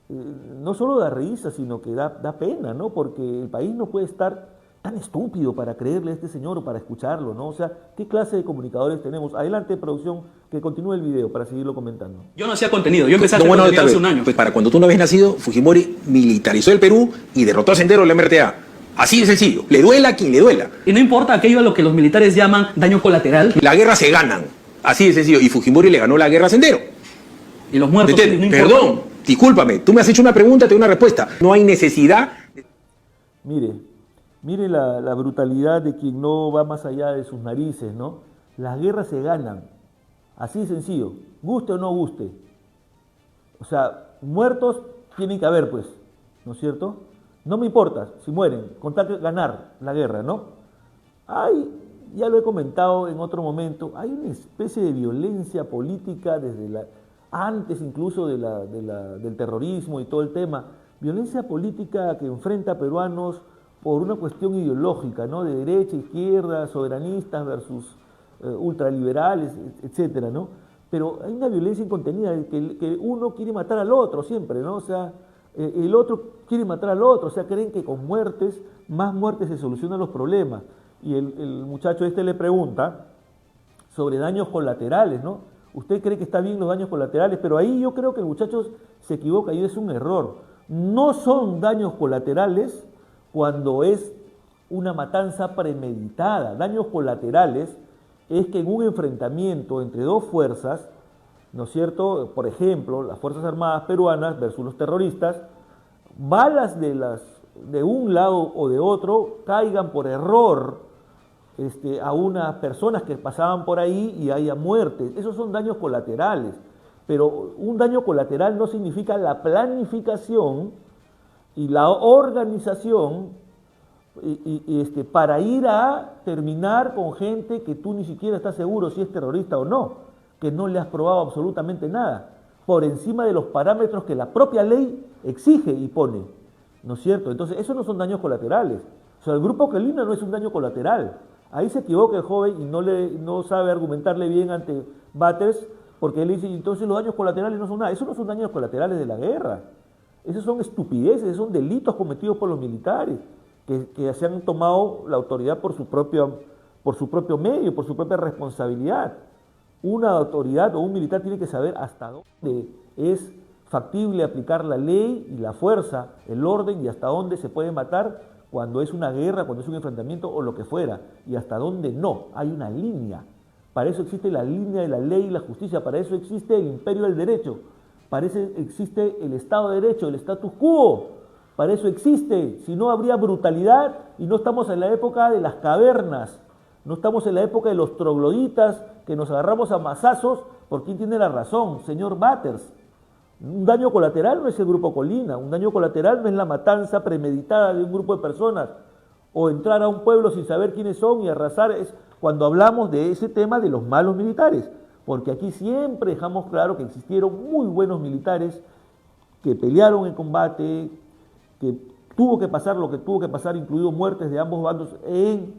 no solo da risa, sino que da pena, ¿no? Porque el país no puede estar tan estúpido para creerle a este señor o para escucharlo, ¿no? O sea, ¿qué clase de comunicadores tenemos? Adelante, producción, que continúe el video para seguirlo comentando. Yo no hacía contenido, yo empecé a hacer contenido hace un año. Pues para cuando tú no habías nacido, Fujimori militarizó el Perú y derrotó a Sendero la MRTA. Así de sencillo, le duela a quien le duela. Y no importa aquello a lo que los militares llaman daño colateral. La guerra se ganan, así de sencillo, y Fujimori le ganó la guerra a Sendero. Y los muertos... no perdón, discúlpame, tú me has hecho una pregunta, te doy una respuesta. No hay necesidad... Mire la brutalidad de quien no va más allá de sus narices, ¿no? Las guerras se ganan, así de sencillo, guste o no guste. O sea, muertos tienen que haber, pues, ¿no es cierto? No me importa si mueren, con tal que ganar la guerra, ¿no? Ya lo he comentado en otro momento, hay una especie de violencia política desde antes incluso del terrorismo y todo el tema, violencia política que enfrenta a peruanos por una cuestión ideológica, ¿no? De derecha, izquierda, soberanistas versus ultraliberales, etcétera, ¿no? Pero hay una violencia incontenida, que uno quiere matar al otro siempre, ¿no? O sea, el otro quiere matar al otro, o sea, creen que con más muertes se solucionan los problemas. Y el muchacho le pregunta sobre daños colaterales, ¿no? Usted cree que está bien los daños colaterales, pero ahí yo creo que el muchacho se equivoca y es un error. No son daños colaterales cuando es una matanza premeditada. Daños colaterales es que en un enfrentamiento entre dos fuerzas, ¿no es cierto? Por ejemplo, las Fuerzas Armadas peruanas versus los terroristas, balas de un lado o de otro caigan por error a unas personas que pasaban por ahí y haya muertes. Esos son daños colaterales. Pero un daño colateral no significa la planificación y la organización para ir a terminar con gente que tú ni siquiera estás seguro si es terrorista o no, que no le has probado absolutamente nada, por encima de los parámetros que la propia ley exige y pone, ¿no es cierto? Entonces, esos no son daños colaterales. O sea, el grupo Quelina no es un daño colateral. Ahí se equivoca el joven y no sabe argumentarle bien ante Batters, porque él dice, entonces los daños colaterales no son nada. Esos no son daños colaterales de la guerra. Esos son estupideces, esos son delitos cometidos por los militares, que se han tomado la autoridad por su propio medio, por su propia responsabilidad. Una autoridad o un militar tiene que saber hasta dónde es factible aplicar la ley y la fuerza, el orden, y hasta dónde se puede matar cuando es una guerra, cuando es un enfrentamiento o lo que fuera, y hasta dónde no. Hay una línea. Para eso existe la línea de la ley y la justicia, para eso existe el imperio del derecho, para eso existe el Estado de Derecho, el status quo, para eso existe. Si no, habría brutalidad y no estamos en la época de las cavernas, no estamos en la época de los trogloditas que nos agarramos a mazazos por quién tiene la razón, señor Batters. Un daño colateral no es el grupo Colina, un daño colateral no es la matanza premeditada de un grupo de personas o entrar a un pueblo sin saber quiénes son y arrasar. Es cuando hablamos de ese tema de los malos militares, porque aquí siempre dejamos claro que existieron muy buenos militares que pelearon en combate, que tuvo que pasar lo que tuvo que pasar, incluido muertes de ambos bandos en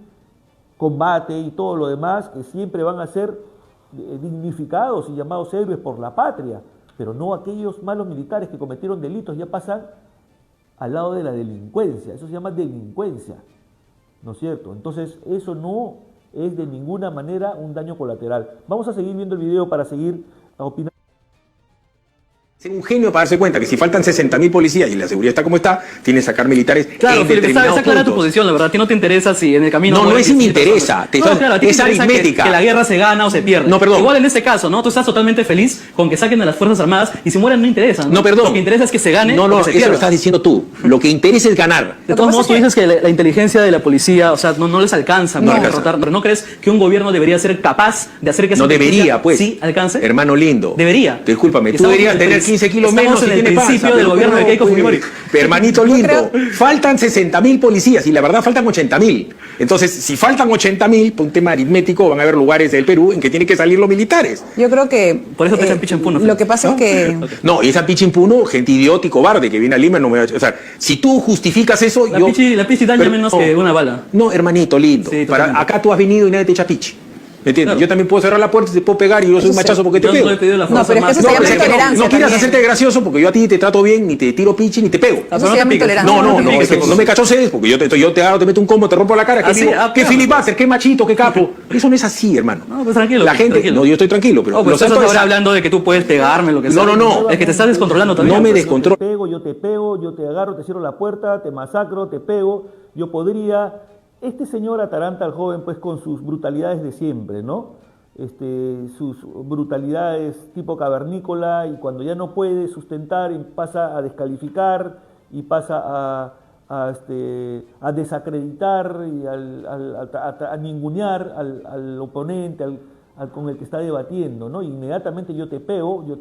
combate y todo lo demás, que siempre van a ser dignificados y llamados héroes por la patria, pero no aquellos malos militares que cometieron delitos, ya pasan al lado de la delincuencia. Eso se llama delincuencia, ¿no es cierto? Entonces eso no es de ninguna manera un daño colateral. Vamos a seguir viendo el video para seguir opinando. Ser un genio para darse cuenta que si faltan 60.000 policías y la seguridad está como está, tiene que sacar militares. Claro, Felipe, está clara tu posición, la verdad. A ti no te interesa si en el camino... No es si me interesa. Es aritmética. Que la guerra se gana o se pierde. No, perdón. Igual en este caso, ¿no? Tú estás totalmente feliz con que saquen a las Fuerzas Armadas y si mueren no interesa, ¿no? No, perdón. Lo que interesa es que se gane. No, eso lo estás diciendo tú. Lo que interesa es ganar. De todos modos, tú dices que la inteligencia de la policía, o sea, no les alcanza para derrotar. Pero ¿no crees que un gobierno debería ser capaz de hacer que esa no debería, pues. sí alcance? Hermano lindo. Debería. Discúlpame, tú deberías tener 15 kilos estamos menos en y el tiene panza. principio del gobierno de Keiko Fujimori. Hermanito lindo, faltan 60.000 policías y la verdad faltan 80.000. Entonces, si faltan 80.000, por un tema aritmético, van a haber lugares del Perú en que tienen que salir los militares. Yo creo que... Por eso te echan picha en Puno. Lo que pasa es que... No, y esa Pichimpuno, gente idiota y cobarde que viene a Lima, no me va a... O sea, si tú justificas eso, La pichi daña menos que una bala. No, hermanito lindo. Sí, Acá tú has venido y nadie te echa pichi. ¿Me entiendes? Claro. Yo también puedo cerrar la puerta y te puedo pegar y yo soy un machazo porque te Yo pego. no he pedido la No, fuerza pero es que más. eso se llama pero es que intolerancia no quieras también. hacerte gracioso porque yo a ti te trato bien, ni te tiro pichi, ni te pego. Eso se llama intolerancia. No, es que no me cachoces porque yo te agarro, te meto un combo, te rompo la cara. Así, ¿Qué Philip Buster? ¿Qué machito? ¿Qué capo? Eso no es así, hermano. No, pues tranquilo. La gente, tranquilo. no, yo estoy tranquilo, pero Oh, pues los estás actos ahora hablando de que tú puedes pegarme, lo que sea. No. Es que te estás descontrolando también. No me pues. descontrolo. Yo te pego, yo te agarro, te cierro la puerta, te masacro, te pego. Yo podría... Este señor ataranta al joven pues con sus brutalidades de siempre, ¿no? Sus brutalidades tipo cavernícola, y cuando ya no puede sustentar pasa a descalificar y pasa a desacreditar y a ningunear al oponente, con el que está debatiendo, ¿no? Inmediatamente yo te pego, tú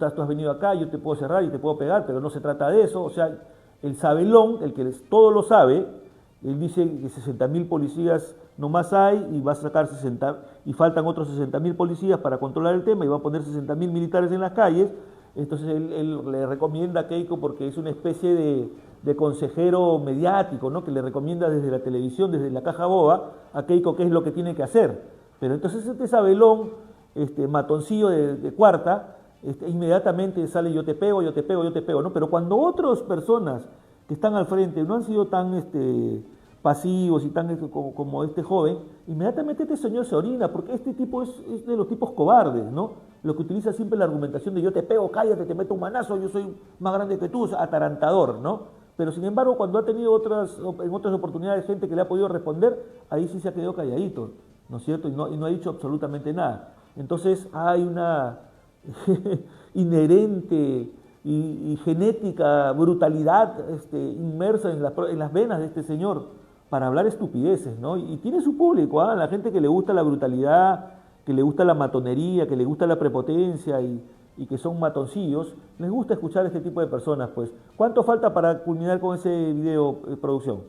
has venido acá, yo te puedo cerrar y te puedo pegar, pero no se trata de eso. O sea, el sabelón, el que todo lo sabe, él dice que 60.000 policías nomás hay y va a sacar 60, y faltan otros 60.000 policías para controlar el tema y va a poner 60.000 militares en las calles. Entonces él le recomienda a Keiko, porque es una especie de consejero mediático, ¿no? Que le recomienda desde la televisión, desde la caja boba, a Keiko qué es lo que tiene que hacer. Pero entonces este sabelón, matoncillo de cuarta, inmediatamente sale yo te pego, ¿no? Pero cuando otras personas que están al frente no han sido tan pasivos y tan como este joven, inmediatamente este señor se orina, porque este tipo es de los tipos cobardes, ¿no? Lo que utiliza siempre la argumentación de yo te pego, cállate, te meto un manazo, yo soy más grande que tú, o sea, atarantador, ¿no? Pero sin embargo, cuando ha tenido en otras oportunidades gente que le ha podido responder, ahí sí se ha quedado calladito, ¿no es cierto? Y no ha dicho absolutamente nada. Entonces hay una inherente y genética brutalidad inmersa en las venas de este señor para hablar estupideces, ¿no? Y tiene su público, ¿ah? La gente que le gusta la brutalidad, que le gusta la matonería, que le gusta la prepotencia y que son matoncillos, les gusta escuchar a este tipo de personas, pues. ¿Cuánto falta para culminar con ese video, producción?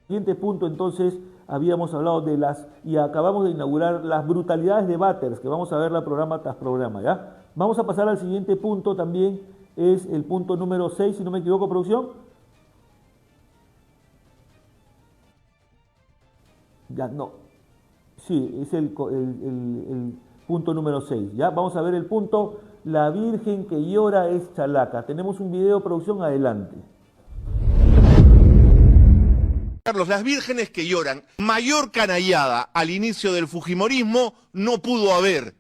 Siguiente punto, entonces, habíamos hablado y acabamos de inaugurar las brutalidades de Batters, que vamos a verla programa tras programa, ¿ya? Vamos a pasar al siguiente punto también, es el punto número 6, si no me equivoco, producción. Ya, no. Sí, es el punto número 6, ¿ya? Vamos a ver el punto, la Virgen que llora es Chalaca. Tenemos un video, producción, adelante. Carlos, las vírgenes que lloran, mayor canallada al inicio del fujimorismo no pudo haber.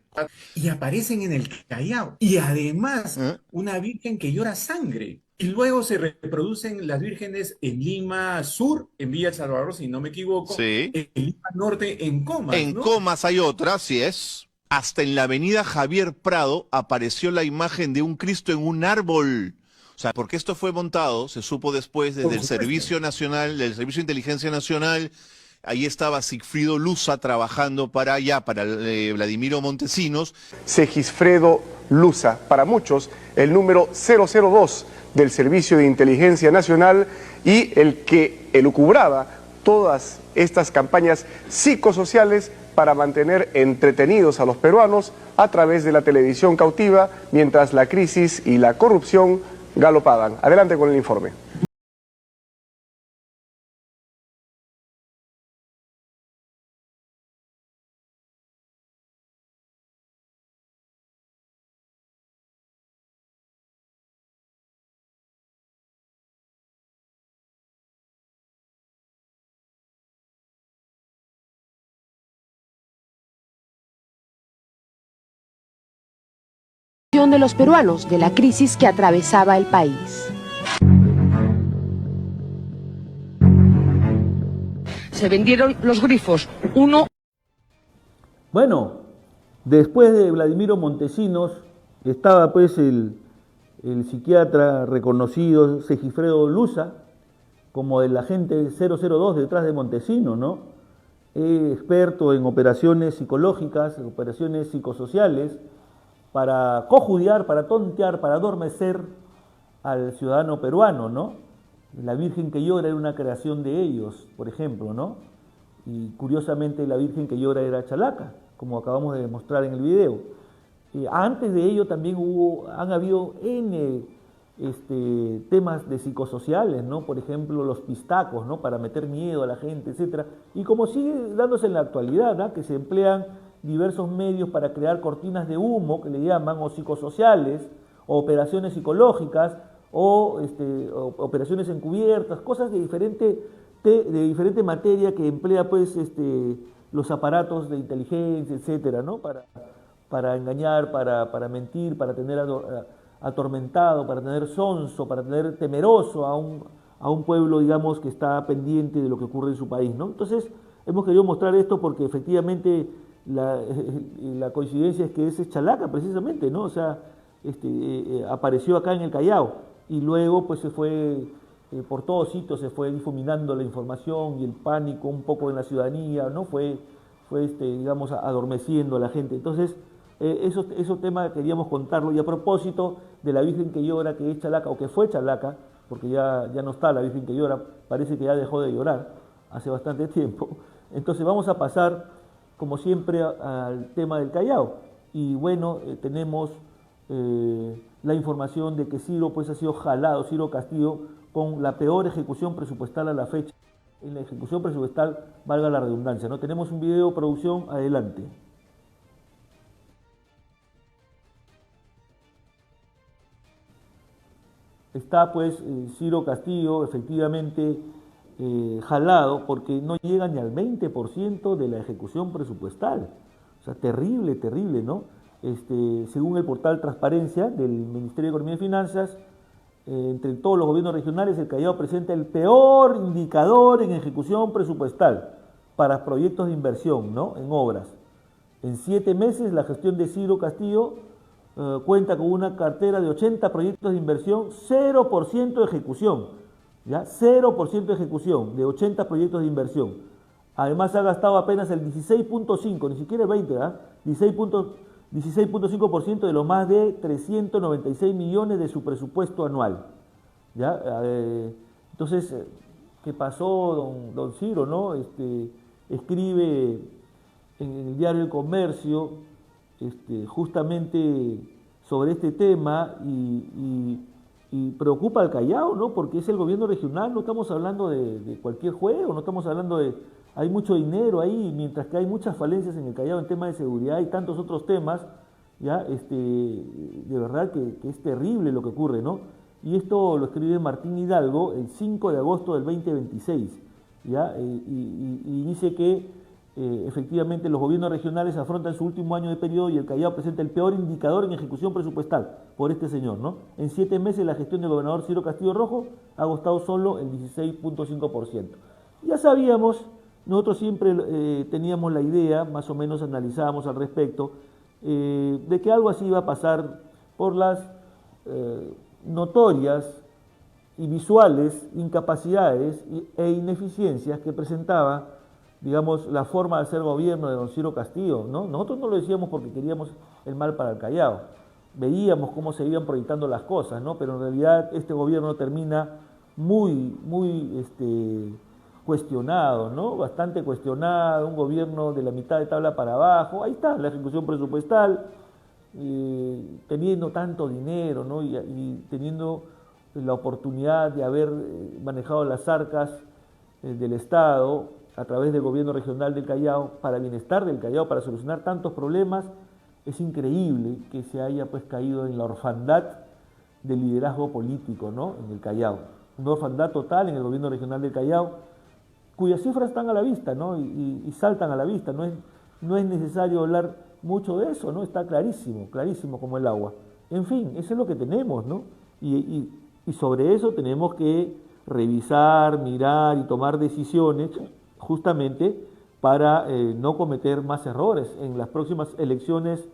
Y aparecen en el Callao. Y además, una virgen que llora sangre. Y luego se reproducen las vírgenes en Lima Sur, en Villa El Salvador, si no me equivoco. Sí. En Lima Norte, en Comas. En Comas hay otra, sí es. Hasta en la avenida Javier Prado apareció la imagen de un Cristo en un árbol. O sea, porque esto fue montado, se supo después desde el Servicio Nacional, del Servicio de Inteligencia Nacional. Ahí estaba Sigfrido Luza trabajando para Vladimiro Montesinos. Segisfredo Luza, para muchos el número 002 del Servicio de Inteligencia Nacional y el que elucubraba todas estas campañas psicosociales para mantener entretenidos a los peruanos a través de la televisión cautiva mientras la crisis y la corrupción galopaban. Adelante con el informe. De los peruanos de la crisis que atravesaba el país. Se vendieron los grifos, uno... Bueno, después de Vladimiro Montesinos estaba pues el psiquiatra reconocido Segisfredo Luza como el agente 002 detrás de Montesinos, ¿no? experto en operaciones psicológicas, en operaciones psicosociales, para cojudiar, para tontear, para adormecer al ciudadano peruano, ¿no? La Virgen que llora era una creación de ellos, por ejemplo, ¿no? Y curiosamente la Virgen que llora era Chalaca, como acabamos de demostrar en el video. Antes de ello también han habido temas de psicosociales, ¿no? Por ejemplo, los pistacos, ¿no? Para meter miedo a la gente, etcétera. Y como sigue dándose en la actualidad, ¿no? Que se emplean diversos medios para crear cortinas de humo, que le llaman, o psicosociales, o operaciones psicológicas, o operaciones encubiertas, cosas de diferente materia que emplea pues los aparatos de inteligencia, etcétera, ¿no? Para engañar, para mentir, para tener atormentado, para tener sonso, para tener temeroso a un pueblo, digamos, que está pendiente de lo que ocurre en su país, ¿no? Entonces, hemos querido mostrar esto porque efectivamente la coincidencia es que ese es Chalaca, precisamente, ¿no? O sea, apareció acá en el Callao y luego pues se fue por todos sitios, se fue difuminando la información y el pánico un poco en la ciudadanía, ¿no? Fue digamos, adormeciendo a la gente. Entonces, esos temas queríamos contarlo. Y a propósito de la Virgen que llora, que es Chalaca, o que fue Chalaca, porque ya no está la Virgen que llora, parece que ya dejó de llorar hace bastante tiempo. Entonces vamos a pasar, como siempre, al tema del Callao. Y bueno, tenemos la información de que Ciro pues ha sido jalado, Ciro Castillo, con la peor ejecución presupuestal a la fecha. En la ejecución presupuestal, valga la redundancia, ¿no? Tenemos un video, producción, adelante. Está pues Ciro Castillo efectivamente jalado porque no llega ni al 20% de la ejecución presupuestal. O sea, terrible, terrible, ¿no? Según el portal Transparencia del Ministerio de Economía y Finanzas, entre todos los gobiernos regionales, el Callao presenta el peor indicador en ejecución presupuestal para proyectos de inversión, ¿no? En obras. En 7 meses, la gestión de Ciro Castillo cuenta con una cartera de 80 proyectos de inversión, 0% de ejecución, ¿ya? 0% de ejecución de 80 proyectos de inversión. Además, ha gastado apenas el 16.5%, ni siquiera el 20%, ¿ah? 16.5% de los más de 396 millones de su presupuesto anual. ¿Ya? Entonces, ¿qué pasó, don Ciro, no? Escribe en el diario El Comercio justamente sobre este tema y preocupa al Callao, ¿no? Porque es el gobierno regional, no estamos hablando de cualquier juego, no estamos hablando de... Hay mucho dinero ahí, mientras que hay muchas falencias en el Callao en temas de seguridad y tantos otros temas, ¿ya? De verdad que es terrible lo que ocurre, ¿no? Y esto lo escribe Martín Hidalgo el 5 de agosto del 2026, ¿ya? Y dice que efectivamente los gobiernos regionales afrontan su último año de periodo y el Callao presenta el peor indicador en ejecución presupuestal por este señor, ¿no? En 7 meses la gestión del gobernador Ciro Castillo Rojo ha costado solo el 16.5%. Ya sabíamos, nosotros siempre teníamos la idea, más o menos analizábamos al respecto, de que algo así iba a pasar por las notorias y visuales incapacidades e ineficiencias que presentaba, digamos, la forma de hacer gobierno de don Ciro Castillo, ¿no? Nosotros no lo decíamos porque queríamos el mal para el Callao, veíamos cómo se iban proyectando las cosas, ¿no? Pero en realidad este gobierno termina muy cuestionado, ¿no? Bastante cuestionado, un gobierno de la mitad de tabla para abajo. Ahí está la ejecución presupuestal, teniendo tanto dinero, ¿no? Y teniendo la oportunidad de haber manejado las arcas del Estado a través del gobierno regional del Callao para el bienestar del Callao, para solucionar tantos problemas. Es increíble que se haya pues caído en la orfandad del liderazgo político, ¿no? En el Callao. Una orfandad total en el gobierno regional del Callao, cuyas cifras están a la vista, ¿no? Y saltan a la vista. No es necesario hablar mucho de eso, ¿no? Está clarísimo, clarísimo como el agua. En fin, eso es lo que tenemos, ¿no? Y sobre eso tenemos que revisar, mirar y tomar decisiones justamente para no cometer más errores en las próximas elecciones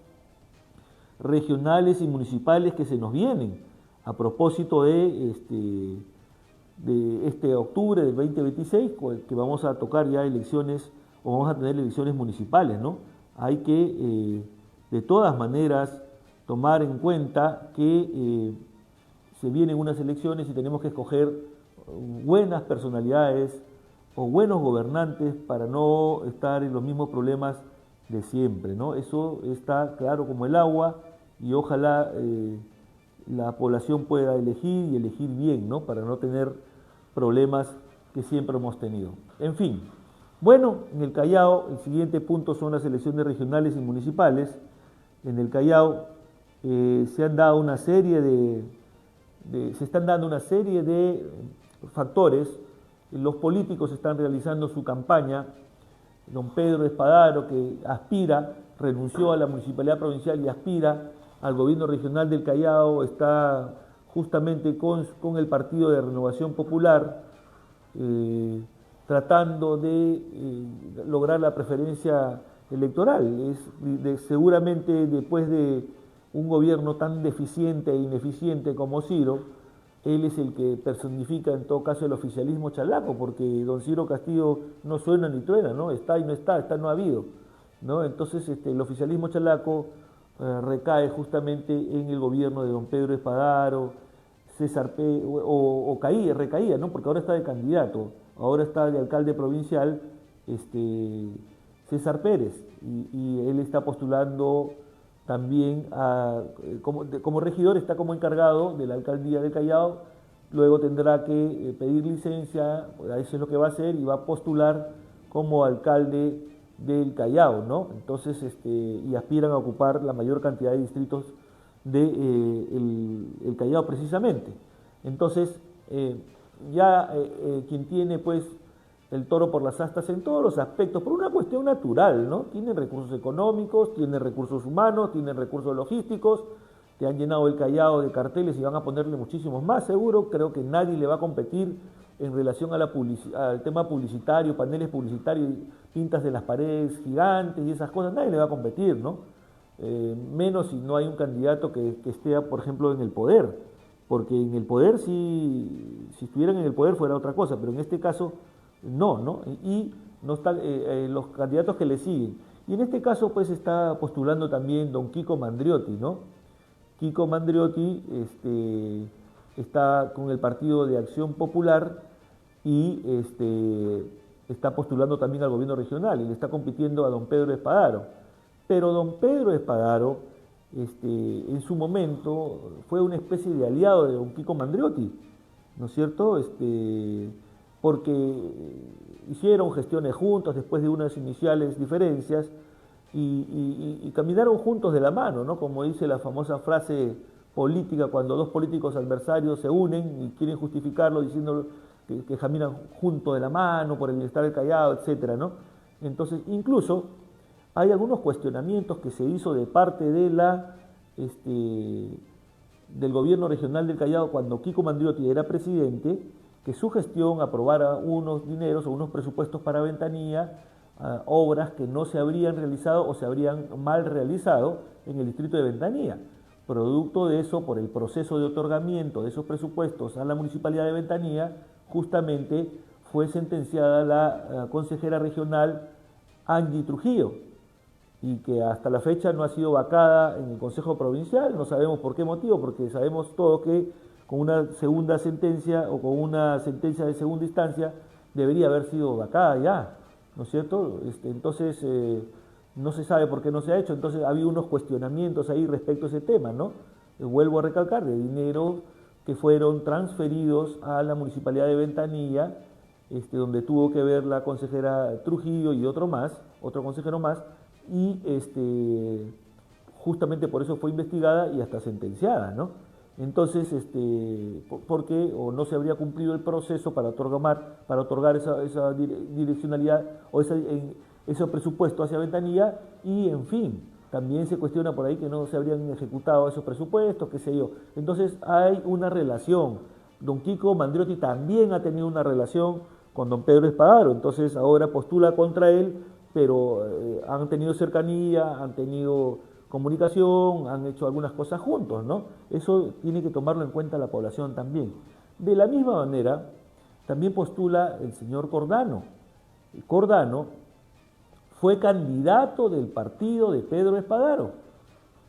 regionales y municipales que se nos vienen. A propósito de este octubre del 2026, que vamos a tocar ya elecciones o vamos a tener elecciones municipales, ¿no? Hay que, de todas maneras, tomar en cuenta que se vienen unas elecciones y tenemos que escoger buenas personalidades o buenos gobernantes para no estar en los mismos problemas de siempre, ¿no? Eso está claro como el agua y ojalá la población pueda elegir y elegir bien, ¿no? Para no tener problemas que siempre hemos tenido. En fin, bueno, en el Callao el siguiente punto son las elecciones regionales y municipales. En el Callao se han dado una serie se están dando una serie de factores. Los políticos están realizando su campaña. Don Pedro Espadaro, que renunció a la municipalidad provincial y aspira al gobierno regional del Callao, está justamente con el Partido de Renovación Popular, tratando de lograr la preferencia electoral. Seguramente después de un gobierno tan deficiente e ineficiente como Ciro, él es el que personifica en todo caso el oficialismo chalaco, porque don Ciro Castillo no suena ni truena, ¿no? Está y no está no ha habido, ¿no? Entonces el oficialismo chalaco recae justamente en el gobierno de don Pedro Espadaro, César P. recaía, ¿no? Porque ahora está de candidato, ahora está de alcalde provincial César Pérez, y él está postulando también como regidor, está como encargado de la alcaldía de Callao, luego tendrá que pedir licencia, eso es lo que va a hacer, y va a postular como alcalde del Callao, ¿no? Entonces, y aspiran a ocupar la mayor cantidad de distritos de el Callao precisamente. Entonces, quien tiene pues el toro por las astas en todos los aspectos, por una cuestión natural, ¿no? Tienen recursos económicos, tienen recursos humanos, tienen recursos logísticos, que han llenado el Callao de carteles y van a ponerle muchísimos más, seguro. Creo que nadie le va a competir en relación al tema publicitario, paneles publicitarios, pintas de las paredes gigantes y esas cosas, nadie le va a competir, ¿no? Menos si no hay un candidato que esté, por ejemplo, en el poder, porque en el poder, si estuvieran en el poder fuera otra cosa, pero en este caso no, y no están los candidatos que le siguen. Y en este caso pues está postulando también don Kiko Mandriotti, ¿no? Kiko Mandriotti está con el Partido de Acción Popular y está postulando también al gobierno regional y le está compitiendo a don Pedro Espadaro. Pero don Pedro Espadaro en su momento fue una especie de aliado de don Kiko Mandriotti, ¿no es cierto? Porque hicieron gestiones juntos después de unas iniciales diferencias y caminaron juntos de la mano, ¿no? Como dice la famosa frase política, cuando dos políticos adversarios se unen y quieren justificarlo diciendo que caminan juntos de la mano por el bienestar del Callao, etcétera, ¿no? Entonces, incluso hay algunos cuestionamientos que se hizo de parte de del gobierno regional del Callao cuando Kiko Mandriotti era presidente, que su gestión aprobara unos dineros o unos presupuestos para Ventanilla, obras que no se habrían realizado o se habrían mal realizado en el distrito de Ventanilla. Producto de eso, por el proceso de otorgamiento de esos presupuestos a la municipalidad de Ventanilla, justamente fue sentenciada la consejera regional Angie Trujillo, y que hasta la fecha no ha sido vacada en el Consejo Provincial. No sabemos por qué motivo, porque sabemos todos que con una segunda sentencia o con una sentencia de segunda instancia debería haber sido vacada ya, ¿no es cierto? Entonces no se sabe por qué no se ha hecho. Entonces había unos cuestionamientos ahí respecto a ese tema, ¿no? Vuelvo a recalcar, de dinero que fueron transferidos a la municipalidad de Ventanilla, donde tuvo que ver la consejera Trujillo y otro consejero más, y justamente por eso fue investigada y hasta sentenciada, ¿no? Entonces, porque o no se habría cumplido el proceso para otorgar esa direccionalidad o ese presupuesto hacia Ventanilla, y en fin, también se cuestiona por ahí que no se habrían ejecutado esos presupuestos, qué sé yo. Entonces hay una relación. Don Kiko Mandriotti también ha tenido una relación con don Pedro Espadaro, entonces ahora postula contra él, pero han tenido cercanía, han tenido comunicación, han hecho algunas cosas juntos, ¿no? Eso tiene que tomarlo en cuenta la población también. De la misma manera, también postula el señor Cordano. Cordano fue candidato del partido de Pedro Espadaro,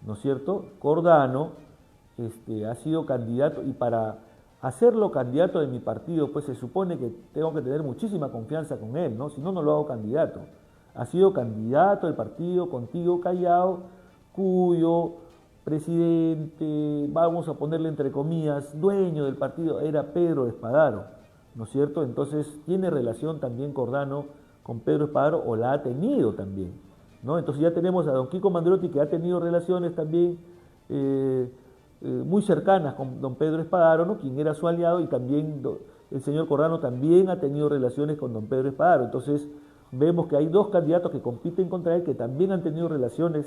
¿no es cierto? Cordano ha sido candidato, y para hacerlo candidato de mi partido, pues se supone que tengo que tener muchísima confianza con él, ¿no? Si no, no lo hago candidato. Ha sido candidato del partido Contigo Callao, cuyo presidente, vamos a ponerle entre comillas, dueño del partido, era Pedro Espadaro, ¿no es cierto? Entonces tiene relación también Cordano con Pedro Espadaro, o la ha tenido también, ¿no? Entonces ya tenemos a don Kiko Mandrotti, que ha tenido relaciones también muy cercanas con don Pedro Espadaro, ¿no? Quien era su aliado, y también el señor Cordano también ha tenido relaciones con don Pedro Espadaro. Entonces vemos que hay dos candidatos que compiten contra él, que también han tenido relaciones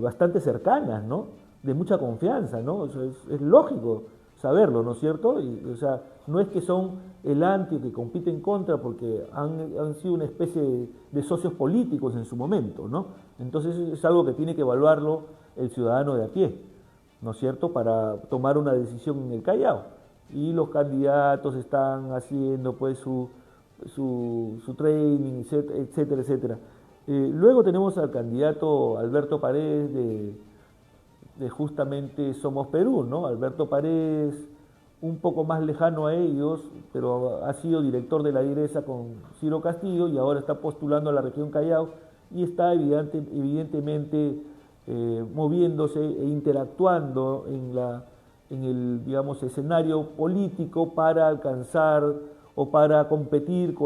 bastante cercanas, ¿no? De mucha confianza, ¿no? O sea, es lógico saberlo, ¿no es cierto? O sea, no es que son el anti que compiten contra, porque han sido una especie de socios políticos en su momento, ¿no? Entonces es algo que tiene que evaluarlo el ciudadano de a pie, ¿no es cierto?, para tomar una decisión en el Callao. Y los candidatos están haciendo pues su training, etcétera, etcétera. Luego tenemos al candidato Alberto Paredes de justamente Somos Perú, ¿no? Alberto Paredes, un poco más lejano a ellos, pero ha sido director de la DIRESA con Ciro Castillo y ahora está postulando a la región Callao y está evidentemente moviéndose e interactuando en el, digamos, escenario político para alcanzar o para competir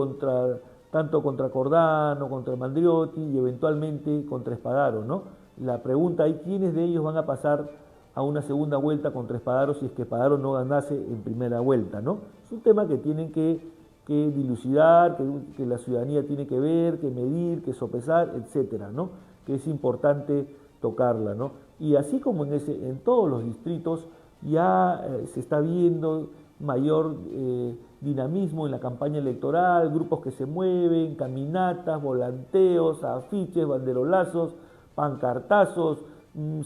tanto contra Cordano, contra Mandriotti y eventualmente contra Espadaro, ¿no? La pregunta es quiénes de ellos van a pasar a una segunda vuelta contra Espadaro si es que Espadaro no ganase en primera vuelta, ¿no? Es un tema que tienen que dilucidar, que la ciudadanía tiene que ver, que medir, que sopesar, etcétera, ¿no? Que es importante tocarla, ¿no? Y así como en todos los distritos ya se está viendo mayor dinamismo en la campaña electoral, grupos que se mueven, caminatas, volanteos, afiches, banderolazos, pancartazos,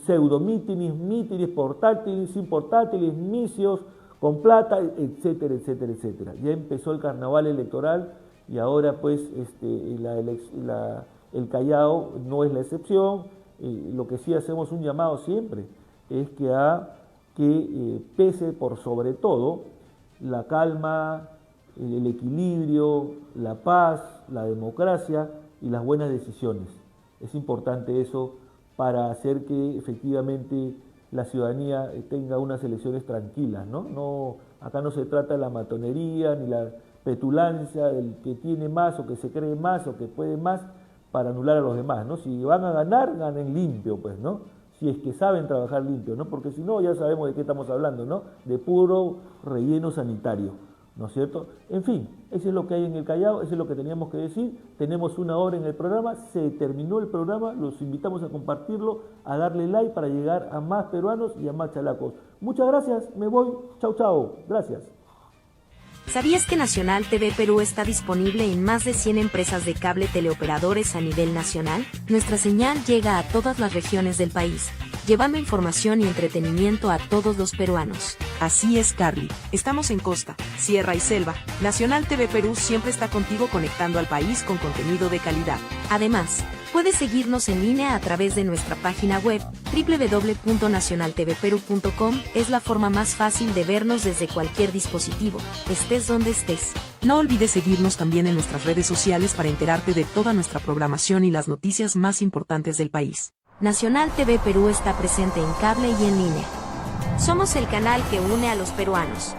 pseudomítines, mítines portátiles, sin portátiles, misios con plata, etcétera, etcétera, etcétera. Ya empezó el carnaval electoral y ahora pues el Callao no es la excepción. Lo que sí hacemos un llamado siempre es que pese por sobre todo la calma, el equilibrio, la paz, la democracia y las buenas decisiones. Es importante eso para hacer que efectivamente la ciudadanía tenga unas elecciones tranquilas, ¿no? Acá no se trata de la matonería ni la petulancia del que tiene más o que se cree más o que puede más para anular a los demás, ¿no? Si van a ganar, ganen limpio, pues, ¿no? Si es que saben trabajar limpio, ¿no? Porque si no, ya sabemos de qué estamos hablando, ¿no? De puro relleno sanitario, ¿no es cierto? En fin, eso es lo que hay en el Callao, eso es lo que teníamos que decir. Tenemos una hora en el programa, se terminó el programa, los invitamos a compartirlo, a darle like para llegar a más peruanos y a más chalacos. Muchas gracias, me voy, chau chau, gracias. ¿Sabías que Nacional TV Perú está disponible en más de 100 empresas de cable teleoperadores a nivel nacional? Nuestra señal llega a todas las regiones del país, llevando información y entretenimiento a todos los peruanos. Así es, Carly. Estamos en costa, sierra y selva. Nacional TV Perú siempre está contigo conectando al país con contenido de calidad. Además, puedes seguirnos en línea a través de nuestra página web www.nacionaltvperu.com. Es la forma más fácil de vernos desde cualquier dispositivo, estés donde estés. No olvides seguirnos también en nuestras redes sociales para enterarte de toda nuestra programación y las noticias más importantes del país. Nacional TV Perú está presente en cable y en línea. Somos el canal que une a los peruanos.